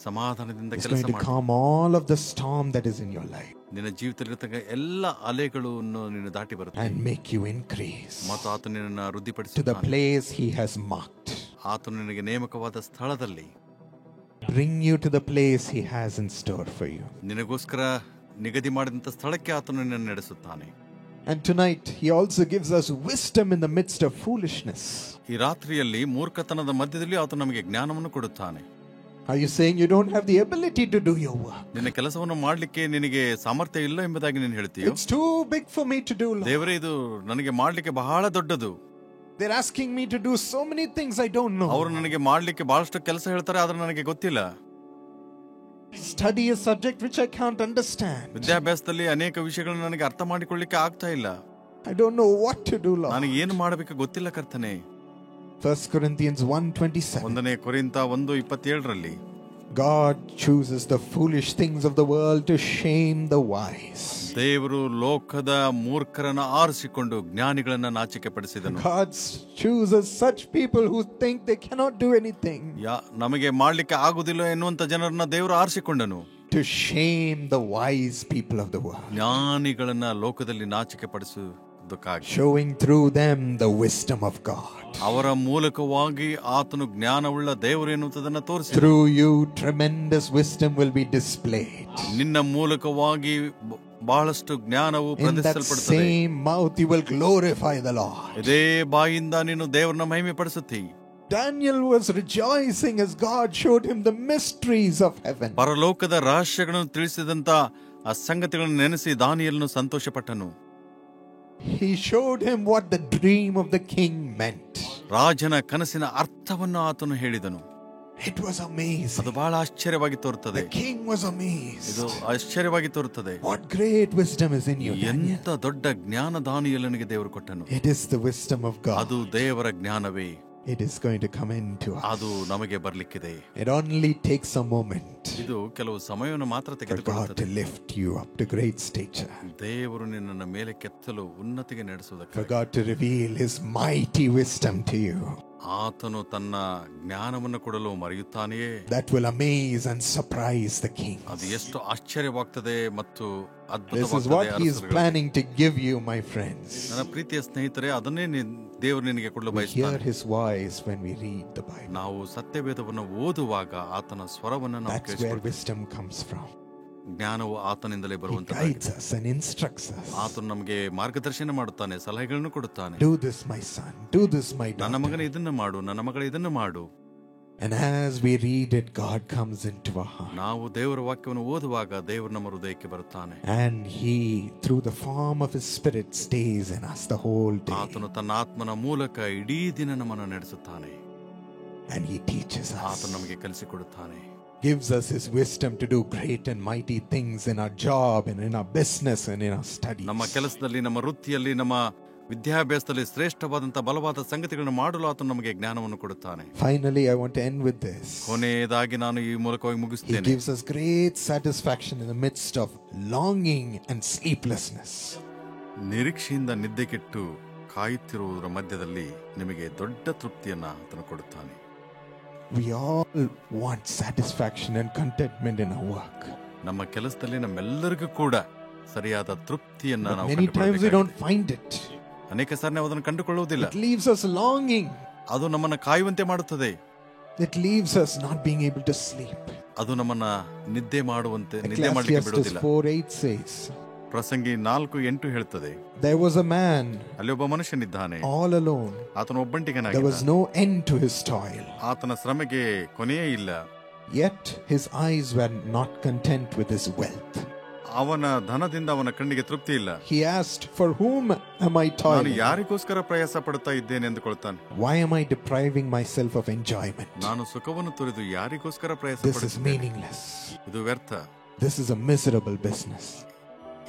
B: ಸಮಾಧಾನದಿಂದ
A: He's
B: ಕೆಲಸ
A: going to
B: ಮಾಡಿ.
A: calm all of the storm that is in your life.
B: ನಿನ್ನ ಜೀವಿತದಲ್ಲಿರತಕ್ಕ ಎಲ್ಲ ಅಲೆಗಳನ್ನು ನೀನು ದಾಟಿ ಬರುತ್ತೆ.
A: And make you increase
B: ಮತ್ತು ಆತನು ನಿನ್ನನ್ನು
A: to the
B: ವೃದ್ಧಿಪಡಿಸುತ್ತಾನೆ.
A: place he has marked.
B: ಆತನು ನಿನಗೆ ನೇಮಕವಾದ ಸ್ಥಳದಲ್ಲಿ
A: Bring you to the place he has in store for you.
B: ನಿನಗೋಸ್ಕರ ನಿಗದಿ ಮಾಡಿದಂಥ ಸ್ಥಳಕ್ಕೆ ಆತನು ನಿನ್ನನ್ನು ನಡೆಸುತ್ತಾನೆ.
A: And tonight he also gives us wisdom in the midst of foolishness.
B: ಈ ರಾತ್ರಿಯಲ್ಲಿ ಮೂರ್ಖತನದ ಮಧ್ಯದಲ್ಲಿ ಆತನು ನಮಗೆ ಜ್ಞಾನವನ್ನು ಕೊಡುತ್ತಾನೆ.
A: Are you saying you don't have the ability to do your work?
B: ನಿನ್ನ ಕೆಲಸವನ್ನು ಮಾಡ್ಲಿಕ್ಕೆ ನಿನಗೆ ಸಾಮರ್ಥ್ಯ ಇಲ್ಲ ಎಂಬುದಾಗಿ ನೀನು ಹೇಳ್ತೀಯೋ?
A: It's too big for me to do, Lord.
B: ದೇವರೇ, ಇದು ನನಗೆ ಮಾಡ್ಲಿಕ್ಕೆ ಬಹಳ ದೊಡ್ಡದು.
A: They're asking me to do so many things I don't know.
B: ಅವರು ನನಗೆ ಮಾಡ್ಲಿಕ್ಕೆ ಬಹಳಷ್ಟು ಕೆಲಸ ಹೇಳ್ತಾರೆ, ಆದ್ರೆ ನನಗೆ ಗೊತ್ತಿಲ್ಲ.
A: Study a subject which I can't understand.
B: ವಿದ್ಯಾಭ್ಯಾಸದಲ್ಲಿ ಅನೇಕ ವಿಷಯಗಳನ್ನು ನನಗೆ ಅರ್ಥ ಮಾಡಿಕೊಳ್ಳಿಕ್ಕೆ ಆಗ್ತಾ ಇಲ್ಲ.
A: I don't know what to do, Lord.
B: ನನಗೆ ಏನು ಮಾಡಬೇಕು ಗೊತ್ತಿಲ್ಲ ಕರ್ತನೇ.
A: 1 Corinthians 1:27.
B: 1 ಕೊರಿಂಥ 1:27
A: God chooses the foolish things of the world to shame the wise.
B: ದೇವರು ಲೋಕದ ಮೂರ್ಖರನ್ನು ಆರಿಸಿಕೊಂಡು ಜ್ಞಾನಿಗಳನ್ನ ನಾಚಿಕೆ ಪಡಿಸಿದನು.
A: God chooses such people who think they cannot do anything.
B: ನಮಗೆ ಮಾಡ್ಲಿಕ್ಕೆ ಆಗುದಿಲ್ಲ ಎನ್ನುವಂತ ಜನರನ್ನ ದೇವರು ಆರಿಸಿಕೊಂಡನು.
A: To shame the wise people of the world.
B: ಜ್ಞಾನಿಗಳನ್ನ ಲೋಕದಲ್ಲಿ ನಾಚಿಕೆ ಪಡಿಸುವುದಕ್ಕಾಗಿ.
A: Showing through them the wisdom of God.
B: ಅವರ ಮೂಲಕವಾಗಿ ಆತನು ಜ್ಞಾನವುಳ್ಳ ದೇವರು ಎನ್ನುವುದನ್ನು ತೋರಿಸಿ.
A: Through you tremendous wisdom will be displayed.
B: ನಿನ್ನ ಮೂಲಕವಾಗಿ ಬಹಳಷ್ಟು ಜ್ಞಾನವು ಪ್ರದರ್ಶಿಸಲ್ಪಡುತ್ತದೆ.
A: In that same mouth you will glorify the Lord.
B: ಇದೇ ಬಾಯಿಂದ ನೀನು ದೇವರನ್ನ ಮಹಿಮೆ ಪಡಿಸುತ್ತೀ.
A: Daniel was rejoicing as God showed him the mysteries of heaven.
B: ಪರಲೋಕದ ರಹಸ್ಯಗಳನ್ನು ತಿಳಿಸಿದಂತ ಆ ಸಂಗತಿಗಳನ್ನು ನೆನೆಸಿ ದಾನಿಯೇಲನು ಸಂತೋಷಪಟ್ಟನು.
A: He showed him what the dream of the king meant.
B: ರಾಜನ ಕನಸಿನ ಅರ್ಥವನ್ನು ಆತನು ಹೇಳಿದನು.
A: It was amazing.
B: ಅದು ಬಹಳ ಆಶ್ಚರ್ಯವಾಗಿ ತೋರುತ್ತದೆ.
A: The king was amazed.
B: ಇದು ಆಶ್ಚರ್ಯವಾಗಿ ತೋರುತ್ತದೆ.
A: What great wisdom is in you, Daniel.
B: ಎಂತ ದೊಡ್ಡ ಜ್ಞಾನ ದಾನಿಯೇಲನಿಗೆ ದೇವರು ಕೊಟ್ಟನು.
A: It is the wisdom of God.
B: ಅದು ದೇವರ ಜ್ಞಾನವೇ.
A: It is going to come into us.
B: ಅದು ನಮಗೆ ಬರಲಿಕ್ಕಿದೆ.
A: It only takes a moment.
B: ಇದು ಕೆಲವು ಸಮಯವನ್ನು ಮಾತ್ರ
A: For God
B: ತೆಗೆದುಕೊಳ್ಳುತ್ತದೆ.
A: to lift you up to great stature.
B: ದೇವರು ನಿನ್ನನ್ನು ಮೇಲೆ ಕೆತ್ತಲು ಉನ್ನತಿಗೆ ನಡೆಸುವುದಕ್ಕೆ.
A: For God to reveal His mighty wisdom to you.
B: ಆತನು ತನ್ನ ಜ್ಞಾನವನ್ನು ಕೊಡಲು ಮರೆಯುತ್ತಾನೆಯೇ.
A: That will amaze and surprise the king.
B: ಅದು ಎಷ್ಟು ಆಶ್ಚರ್ಯವಾಗ್ತದೆ ಮತ್ತು
A: This is what He is planning to give you, my friends.
B: ನನ್ನ ಪ್ರೀತಿಯ ಸ್ನೇಹಿತರೆ, ಅದನ್ನೇ ದೇವರು ನಿನಗೆ ಕೊಡಲು
A: We hear
B: ಬಯಸುತ್ತಾನೆ.
A: His voice when we read the Bible.
B: ನಾವು ಸತ್ಯವೇದವನ್ನು ಓದುವಾಗ ಆತನ ಸ್ವರವನ್ನು ನಾವು
A: That's where
B: ಕೇಳಿಸಿಕೊಳ್ಳುತ್ತೇವೆ.
A: wisdom comes from.
B: ಜ್ಞಾನವು ಆತನಿಂದಲೇ
A: He
B: ಬರುವಂತದ್ದಾಗಿದೆ.
A: guides us and instructs us.
B: ಆತನು ನಮಗೆ ಮಾರ್ಗದರ್ಶನ ಮಾಡುತ್ತಾನೆ, ಸಲಹೆಗಳನ್ನು ಕೊಡುತ್ತಾನೆ.
A: Do this, my son. Do this, my
B: ನನ್ನ ಮಗನ
A: daughter.
B: ಇದನ್ನು ಮಾಡು, ನನ್ನ ಮಗಳ ಇದನ್ನು ಮಾಡು.
A: And as we read it, God comes into our heart.
B: ನಾವು ದೇವರ ವಾಕ್ಯವನ್ನು ಓದುವಾಗ ದೇವರು ನಮ್ಮ ಹೃದಯಕ್ಕೆ ಬರುತ್ತಾನೆ.
A: And He, through the form of His Spirit, stays in us the whole day.
B: ಆತನು ತನ್ನ ಆತ್ಮನ ಮೂಲಕ ಇಡೀ ದಿನ ನಮ್ಮನ್ನು ನಡೆಸುತ್ತಾನೆ.
A: And He teaches
B: ಆತನು
A: us.
B: ನಮಗೆ ಕಲಿಸಿಕೊಡುತ್ತಾನೆ.
A: Gives us His wisdom to do great and mighty things in our job and in our business and in our studies.
B: ನಮ್ಮ ಕೆಲಸದಲ್ಲಿ, ನಮ್ಮ ವೃತ್ತಿಯಲ್ಲಿ, ನಮ್ಮ ವಿದ್ಯಾಭ್ಯಾಸದಲ್ಲಿ ಶ್ರೇಷ್ಠವಾದಂತ ಬಲವಾದ ಸಂಗತಿಗಳನ್ನು ಮಾಡಲು ಆತನು ನಮಗೆ ಜ್ಞಾನವನ್ನು ಕೊಡುತ್ತಾನೆ.
A: Finally, I want to end with this.
B: ಕೊನೆಯದಾಗಿ ನಾನು ಈ ಮೂಲಕವಾಗಿ
A: He
B: ಮುಗಿಸುತ್ತೇನೆ.
A: gives us great satisfaction in the midst of longing and sleeplessness.
B: ನಿರೀಕ್ಷೆಯಿಂದ ನಿದ್ದೆಗೆಟ್ಟು ಕಾಯುತ್ತಿರುವುದರ ಮಧ್ಯದಲ್ಲಿ ನಿಮಗೆ ದೊಡ್ಡ ತೃಪ್ತಿಯನ್ನ ಆತನು ಕೊಡುತ್ತಾನೆ.
A: We all want satisfaction and contentment in our work.
B: ನಮ್ಮ ಕೆಲಸದಲ್ಲಿ ನಮ್ಮೆಲ್ಲರಿಗೂ ಕೂಡ ಸರಿಯಾದ ತೃಪ್ತಿಯನ್ನ
A: But
B: ನಾವು
A: many times we
B: ಕಂಡುಕೊಳ್ಳಬೇಕಾಗಿದೆ.
A: don't find it.
B: ಅನೇಕ ಸಾರಿ ನಾವು ಅದನ್ನು ಕಂಡುಕೊಳ್ಳುವುದಿಲ್ಲ.
A: It leaves us longing.
B: ಅದು ನಮ್ಮನ್ನ ಕಾಯುವಂತೆ ಮಾಡುತ್ತದೆ.
A: It leaves us not being able to sleep.
B: ಅದು ನಮ್ಮನ್ನ ನಿದ್ದೆ ಮಾಡಲಿಕ್ಕೆ
A: Ecclesiastes
B: ಬಿಡುವುದಿಲ್ಲ.
A: 4:8 says,
B: ಪ್ರಸಂಗಿ 4:8 ಹೇಳ್ತದೆ,
A: there was a man
B: ಅಲ್ಲಿ ಒಬ್ಬ ಮನುಷ್ಯನಿದ್ದಾನೆ,
A: all alone.
B: ಆತನ
A: There
B: ಒಬ್ಬಂಟಿಗನಾಗಿದ್ದ.
A: was no end to his toil.
B: ಆತನ ಶ್ರಮೆಗೆ ಕೊನೆಯೇ ಇಲ್ಲ.
A: Yet his eyes were not content with his wealth.
B: ಅವನ ಧನದಿಂದ ಅವನ ಕಣ್ಣಿಗೆ ತೃಪ್ತಿ ಇಲ್ಲ.
A: He asked, for whom am I
B: ನಾನು
A: toiling?
B: ಯಾರಿಗೋಸ್ಕರ ಪ್ರಯಾಸ ಪಡುತ್ತಾ ಇದ್ದೇನೆ ಎಂದುಕೊಳ್ತಾನೆ.
A: Why am I depriving myself of enjoyment?
B: ನಾನು ಸುಖವನ್ನು ತೊರೆದು ಯಾರಿಗೋಸ್ಕರ ಪ್ರಯಾಸ
A: This is
B: ಪಡುತ್ತೇನೆ.
A: meaningless.
B: ಇದು ವ್ಯರ್ಥ.
A: This is a miserable business.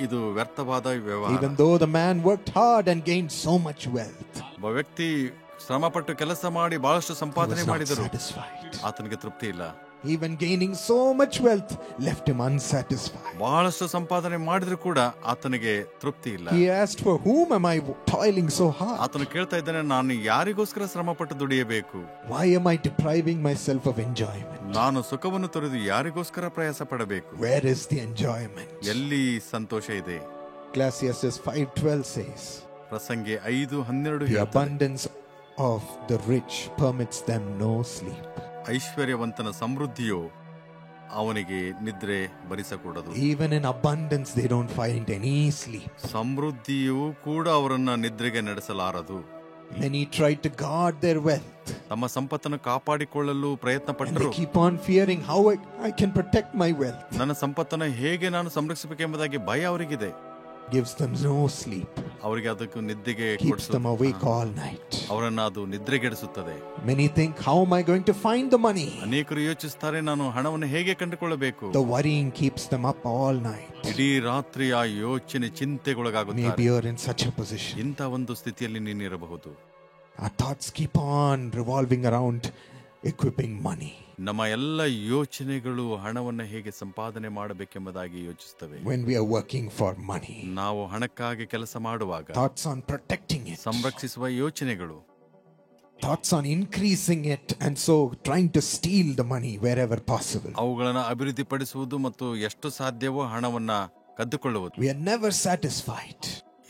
B: ಇದು ವ್ಯರ್ಥವಾದ ವ್ಯವಹಾರ.
A: Even though the man worked hard and gained so much wealth,
B: ಒಬ್ಬ ವ್ಯಕ್ತಿ ಶ್ರಮಪಟ್ಟು ಕೆಲಸ ಮಾಡಿ ಬಹಳಷ್ಟು
A: he
B: ಸಂಪಾದನೆ
A: was not
B: ಮಾಡಿದರು,
A: satisfied.
B: ಆತನಿಗೆ ತೃಪ್ತಿ ಇಲ್ಲ.
A: Even gaining so much wealth left him unsatisfied.
B: ಬಹಳಷ್ಟು ಸಂಪಾದನೆ ಮಾಡಿದ್ರು ಕೂಡ ಆತನಿಗೆ ತೃಪ್ತಿ ಇಲ್ಲ.
A: He asked, for whom am I toiling so hard?
B: ಆತನು ಕೇಳ್ತಾ ಇದ್ದಾನೆ, ನಾನು ಯಾರಿಗೋಸ್ಕರ ಶ್ರಮಪಟ್ಟು ದುಡಿಯಬೇಕು?
A: Why am I depriving myself of enjoyment?
B: ನಾನು ಸುಖವನ್ನು ತೊರೆದು ಯಾರಿಗೋಸ್ಕರ ಪ್ರಯಾಸ ಪಡಬೇಕು?
A: Where is the enjoyment?
B: ಎಲ್ಲಿ ಸಂತೋಷ ಇದೆ?
A: Ecclesiastes 5:12 says,
B: ಪ್ರಸಂಗಿ 5:12
A: the
B: ಹೇಳ್ತದೆ,
A: abundance of the rich permits them no sleep.
B: ಐಶ್ವರ್ಯವಂತನ ಸಮೃದ್ಧಿಯು ಅವನಿಗೆ ನಿದ್ರೆ ಭರಿಸಕೂಡದು.
A: Even in abundance they don't find any sleep.
B: ಸಮೃದ್ಧಿಯು ಕೂಡ ಅವರನ್ನ ನಿದ್ರೆಗೆ ನಡೆಸಲಾರದು.
A: Many try to guard their wealth.
B: ತಮ್ಮ ಸಂಪತ್ತನ್ನು ಕಾಪಾಡಿಕೊಳ್ಳಲು ಪ್ರಯತ್ನ
A: And
B: ಪಟ್ಟರು.
A: they keep on fearing how I can protect my wealth.
B: ನನ್ನ ಸಂಪತ್ತನ್ನು ಹೇಗೆ ನಾನು ಸಂರಕ್ಷಿಸಬೇಕೆಂಬುದಾಗಿ ಭಯ ಅವರಿಗಿದೆ.
A: Gives them no sleep.
B: ಅವರಿಗೆ ಅದಕ್ಕೂ ನಿದ್ದೆಗೆ
A: Keeps them awake all night.
B: ಅವರನ್ನು ಅದು ನಿದ್ರೆಗೆಡಿಸುತ್ತದೆ.
A: Many think, how am I going to find the money?
B: ಅನೇಕರು ಯೋಚಿಸುತ್ತಾರೆ, ನಾನು ಹಣವನ್ನು ಹೇಗೆ ಕಂಡುಕೊಳ್ಳಬೇಕು.
A: The worrying keeps them up all night.
B: ಇಡೀ ರಾತ್ರಿ ಆ ಯೋಚನೆ ಚಿಂತೆಗೊಳಗಾಗುತ್ತಾರೆ.
A: Maybe you're in such a position.
B: ಇಂಥ ಒಂದು ಸ್ಥಿತಿಯಲ್ಲಿ ನೀನಿರಬಹುದು.
A: Our thoughts keep on revolving around equipping money.
B: ನಮ್ಮ ಎಲ್ಲ ಯೋಚನೆಗಳು ಹಣವನ್ನು ಹೇಗೆ ಸಂಪಾದನೆ ಮಾಡಬೇಕೆಂಬುದಾಗಿ ಯೋಚಿಸುತ್ತವೆ.
A: When we are working for money,
B: ನಾವು ಹಣಕ್ಕಾಗಿ ಕೆಲಸ ಮಾಡುವಾಗ
A: thoughts on protecting it,
B: ಸಂರಕ್ಷಿಸುವ ಯೋಚನೆಗಳು,
A: thoughts on increasing it, and so trying to steal the money wherever possible.
B: ಅವುಗಳನ್ನು ಅಭಿವೃದ್ಧಿಪಡಿಸುವುದು ಮತ್ತು ಎಷ್ಟು ಸಾಧ್ಯವೋ ಹಣವನ್ನ ಕದ್ದುಕೊಳ್ಳುವುದು.
A: We are never satisfied.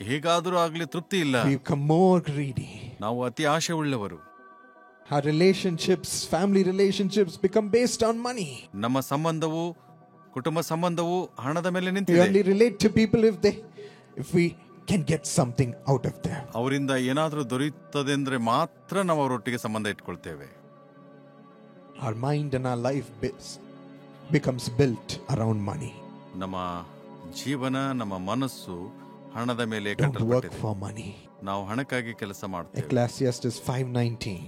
B: ಹೇಗಾದರೂ ಆಗಲಿ ತೃಪ್ತಿ ಇಲ್ಲ.
A: We become more greedy.
B: ನಾವು ಅತಿ ಆಶೆ ಉಳ್ಳವರು.
A: Our relationships, family relationships become based on money.
B: ನಮ್ಮ ಸಂಬಂಧವು, ಕುಟುಂಬ ಸಂಬಂಧವು ಹಣದ ಮೇಲೆ
A: We
B: ನಿಂತಿದೆ.
A: only relate to people if we can get something out of them.
B: ಅವರಿಂದ ಏನಾದರೂ ದೊರೆಯುತ್ತದೆ ಅಂದ್ರೆ ಮಾತ್ರ ನಾವು ಅವರೊಟ್ಟಿಗೆ ಸಂಬಂಧ ಇಟ್ಕೊಳ್ತೇವೆ.
A: Our mind and our life becomes built around money.
B: ನಮ್ಮ ಜೀವನ, ನಮ್ಮ ಮನಸ್ಸು ಹಣದ ಮೇಲೆ
A: Don't work
B: ಕಟ್ಟಲ್ಪಟ್ಟಿದೆ.
A: for money.
B: ನಾವು ಹಣಕ್ಕಾಗಿ ಕೆಲಸ ಮಾಡ್ತೇವೆ.
A: Ecclesiastes 5:19.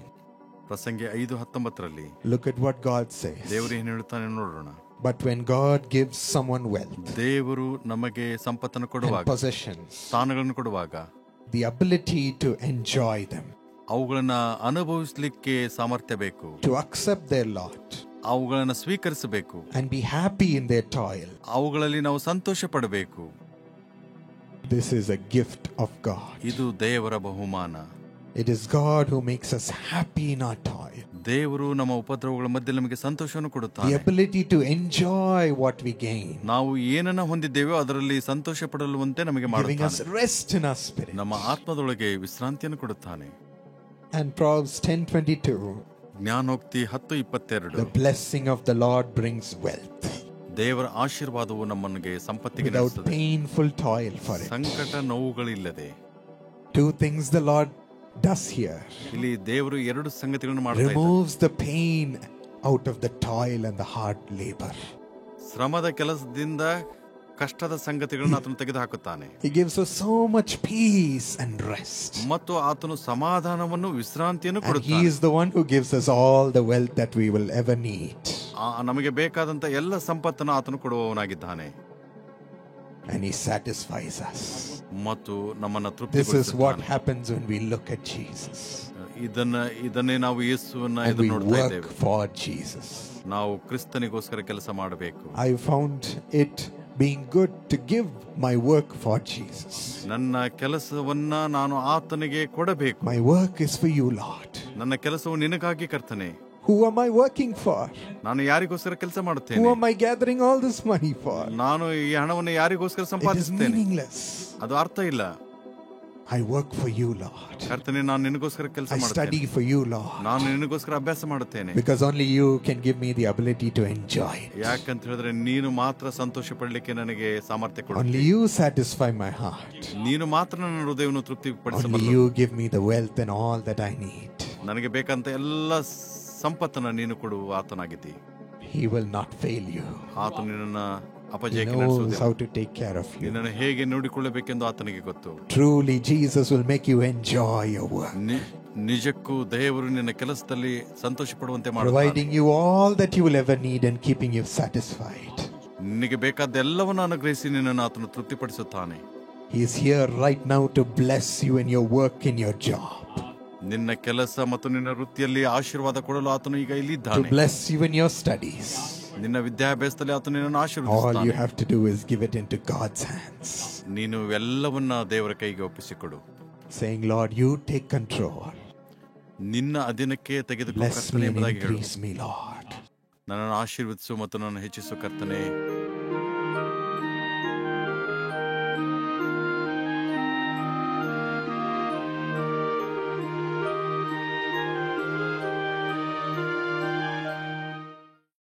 B: ಪ್ರಸಂಗಿ 5:19
A: Look at what God says.
B: ದೇವರು ಏನು ಹೇಳ್ತಾನೆ ನೋಡೋಣ.
A: But when God gives someone wealth
B: ದೇವರು ನಮಗೆ ಸಂಪತ್ತನ್ನು
A: and
B: ಕೊಡುವಾಗ,
A: possessions,
B: ಸ್ಥಾನಗಳನ್ನು ಕೊಡುವಾಗ,
A: the ability to enjoy them,
B: ಅವುಗಳನ್ನ ಅನುಭವಿಸಲಿಕ್ಕೆ ಸಾಮರ್ಥ್ಯ ಬೇಕು.
A: to accept their lot,
B: ಅವುಗಳನ್ನ ಸ್ವೀಕರಿಸಬೇಕು.
A: and be happy in their toil.
B: ಅವುಗಳಲ್ಲಿ ನಾವು ಸಂತೋಷ ಪಡಬೇಕು.
A: This is a gift of God.
B: ಇದು ದೇವರ ಬಹುಮಾನ.
A: It is God who makes us happy in our toil.
B: ದೇವರು ನಮ್ಮ ಉಪದ್ರವಗಳ ಮಧ್ಯೆ ನಮಗೆ ಸಂತೋಷವನ್ನು
A: The
B: ಕೊಡುತ್ತಾನೆ.
A: ability to enjoy what we gain,
B: ನಾವು ಏನನ್ನ ಹೊಂದಿದ್ದೇವೋ ಅದರಲ್ಲಿ ಸಂತೋಷ ಪಡಲುವಂತೆ ನಮಗೆ
A: giving us
B: ಮಾಡುತ್ತಾನೆ.
A: rest in our spirit.
B: ನಮ್ಮ ಆತ್ಮದೊಳಗೆ ವಿಶ್ರಾಂತಿಯನ್ನು ಕೊಡುತ್ತಾನೆ.
A: And Proverbs 10:22,
B: ಜ್ಞಾನೋಕ್ತಿ 10:22
A: the blessing of the Lord brings wealth
B: ದೇವರ ಆಶೀರ್ವಾದವು ನಮ್ಮನಿಗೆ ಸಂಪತ್ತಿಗೆ
A: without
B: ನಡೆಸುತ್ತದೆ.
A: painful toil for it.
B: ಸಂಕಟ ನೋವುಗಳಿಲ್ಲದೆ.
A: Two things the Lord does here.
B: ಇಲ್ಲಿ ದೇವರು ಎರಡು ಸಂಗತಿಗಳನ್ನು ಮಾಡ್ತಾ ಇದ್ದಾನೆ.
A: Removes the pain out of the toil and the hard labor.
B: ಶ್ರಮದ ಕೆಲಸದಿಂದ ಕಷ್ಟದ ಸಂಗತಿಗಳನ್ನು ಆತನು ತೆಗೆದು ಹಾಕುತ್ತಾನೆ.
A: He gives us so much peace and rest.
B: ಮತ್ತು ಆತನು ಸಮಾಧಾನವನ್ನು, ವಿಶ್ರಾಂತಿಯನ್ನು
A: And He
B: ಕೊಡುತ್ತಾನೆ.
A: is the one who gives us all the wealth that we will ever need.
B: ನಮಗೆ ಬೇಕಾದಂತ ಎಲ್ಲ ಸಂಪತ್ತನ್ನು ಆತನು ಕೊಡುವವನಾಗಿದ್ದಾನೆ.
A: And He satisfies us.
B: ಮತ್ತು ನಮ್ಮನ್ನ
A: This is what
B: ತೃಪ್ತಿಗೊಳಿಸುತ್ತಾನೆ.
A: happens when we look at Jesus.
B: ಇದನ್ನೇ ನಾವು ಯೇಸುವನ್ನ
A: And
B: ಎದುರು
A: we
B: ನೋಡ್ತಾ
A: work
B: ಇದ್ದೇವೆ.
A: for Jesus.
B: ನಾವು ಕ್ರಿಸ್ತನಿಗೋಸ್ಕರ ಕೆಲಸ ಮಾಡಬೇಕು.
A: I found it being good to give my work for Jesus.
B: ನನ್ನ ಕೆಲಸವನ್ನ ನಾನು ಆತನಿಗೆ ಕೊಡಬೇಕು.
A: My work is for you, Lord.
B: ನನ್ನ ಕೆಲಸವು ನಿನಗಾಗಿ ಕರ್ತನೆ.
A: Who am I working for?
B: ನಾನು ಯಾರಿಗೋಸ್ಕರ ಕೆಲಸ
A: Who
B: ಮಾಡುತ್ತೇನೆ?
A: am I gathering all this money for?
B: ನಾನು ಈ ಹಣವನ್ನು ಯಾರಿಗೋಸ್ಕರ
A: It is
B: ಸಂಪಾದಿಸುತ್ತೇನೆ?
A: meaningless.
B: ಅದು ಅರ್ಥ ಇಲ್ಲ.
A: I work for you, Lord.
B: ಕರ್ತನೆ, ನಾನು ನಿನಗೋಸ್ಕರ ಕೆಲಸ
A: I
B: ಮಾಡುತ್ತೇನೆ.
A: study for you, Lord.
B: ನಾನು ನಿನಗೋಸ್ಕರ ಅಭ್ಯಾಸ ಮಾಡುತ್ತೇನೆ.
A: Because only you can give me the ability to enjoy it.
B: ಯಾಕಂತ ಹೇಳಿದ್ರೆ ನೀನು ಮಾತ್ರ ಸಂತೋಷ ಪಡಲಿಕ್ಕೆ ನನಗೆ ಸಾಮರ್ಥ್ಯ ಕೊಡು.
A: Only you satisfy my heart.
B: ನೀನು ಮಾತ್ರ ನನ್ನ ಹೃದಯವನ್ನು
A: Only
B: ತೃಪ್ತಿಪಡಿಸಬಲ್ಲ.
A: you give me the wealth and all that I need.
B: ನನಗೆ ಬೇಕಂತ ಎಲ್ಲ ಸಂಪತ್ತನ್ನ ನೀನು ಕೊಡುವ ಆತನಾಗಿದ್ದಿ.
A: He will not fail you.
B: ಆತನು ನಿನ್ನನ್ನ
A: He
B: ಅಪಜಯಕ್ಕೆ
A: knows
B: ನಡೆಸುವುದಿಲ್ಲ.
A: how to take care of you.
B: ನಿನ್ನನ್ನು ಹೇಗೆ ನೋಡಿಕೊಳ್ಳಬೇಕೆಂದು ಆತನಿಗೆ ಗೊತ್ತು.
A: Truly, Jesus will make you enjoy your work,
B: ನಿಜಕ್ಕೂ ದೇವರು ನಿನ್ನ ಕೆಲಸದಲ್ಲಿ ಸಂತೋಷ ಪಡುವಂತೆ ಮಾಡುತ್ತಾನೆ.
A: providing you all that you will ever need and keeping you satisfied.
B: ನಿನಗೆ ಬೇಕಾದ ಎಲ್ಲವನ್ನು ಅನುಗ್ರಹಿಸಿ ನಿನ್ನನ್ನು ಆತನು ತೃಪ್ತಿಪಡಿಸುತ್ತಾನೆ.
A: He is here right now to bless you in your work, in your job.
B: ನಿನ್ನ ಕೆಲಸ ಮತ್ತು ನಿನ್ನ ವೃತ್ತಿಯಲ್ಲಿ ಆಶೀರ್ವಾದ ಕೊಡಲು ಆತನು ಈಗ
A: To
B: ಇಲ್ಲಿದ್ದಾನೆ.
A: bless you in your studies.
B: ನಿನ್ನ ವಿದ್ಯಾಭ್ಯಾಸದಲ್ಲಿ ಆತನು ನಿನ್ನನ್ನು
A: All you
B: ಆಶೀರ್ವದಿಸುತ್ತಾನೆ.
A: have to do is give it into God's hands,
B: ನೀನು ಎಲ್ಲವನ್ನ ದೇವರ ಕೈಗೆ ಒಪ್ಪಿಸಿಕೊಡು.
A: saying, Lord, you take control.
B: ನಿನ್ನ ಅಧೀನಕ್ಕೆ ತೆಗೆದುಕೋ
A: Bless
B: ಕರ್ತನೆ
A: me and
B: ಎಂಬುದಾಗಿ ಹೇಳು.
A: increase me, Lord.
B: ನನ್ನನ್ನು ಆಶೀರ್ವದಿಸು ಮತ್ತು ನನ್ನನ್ನು ಹೆಚ್ಚಿಸು ಕರ್ತನೆ.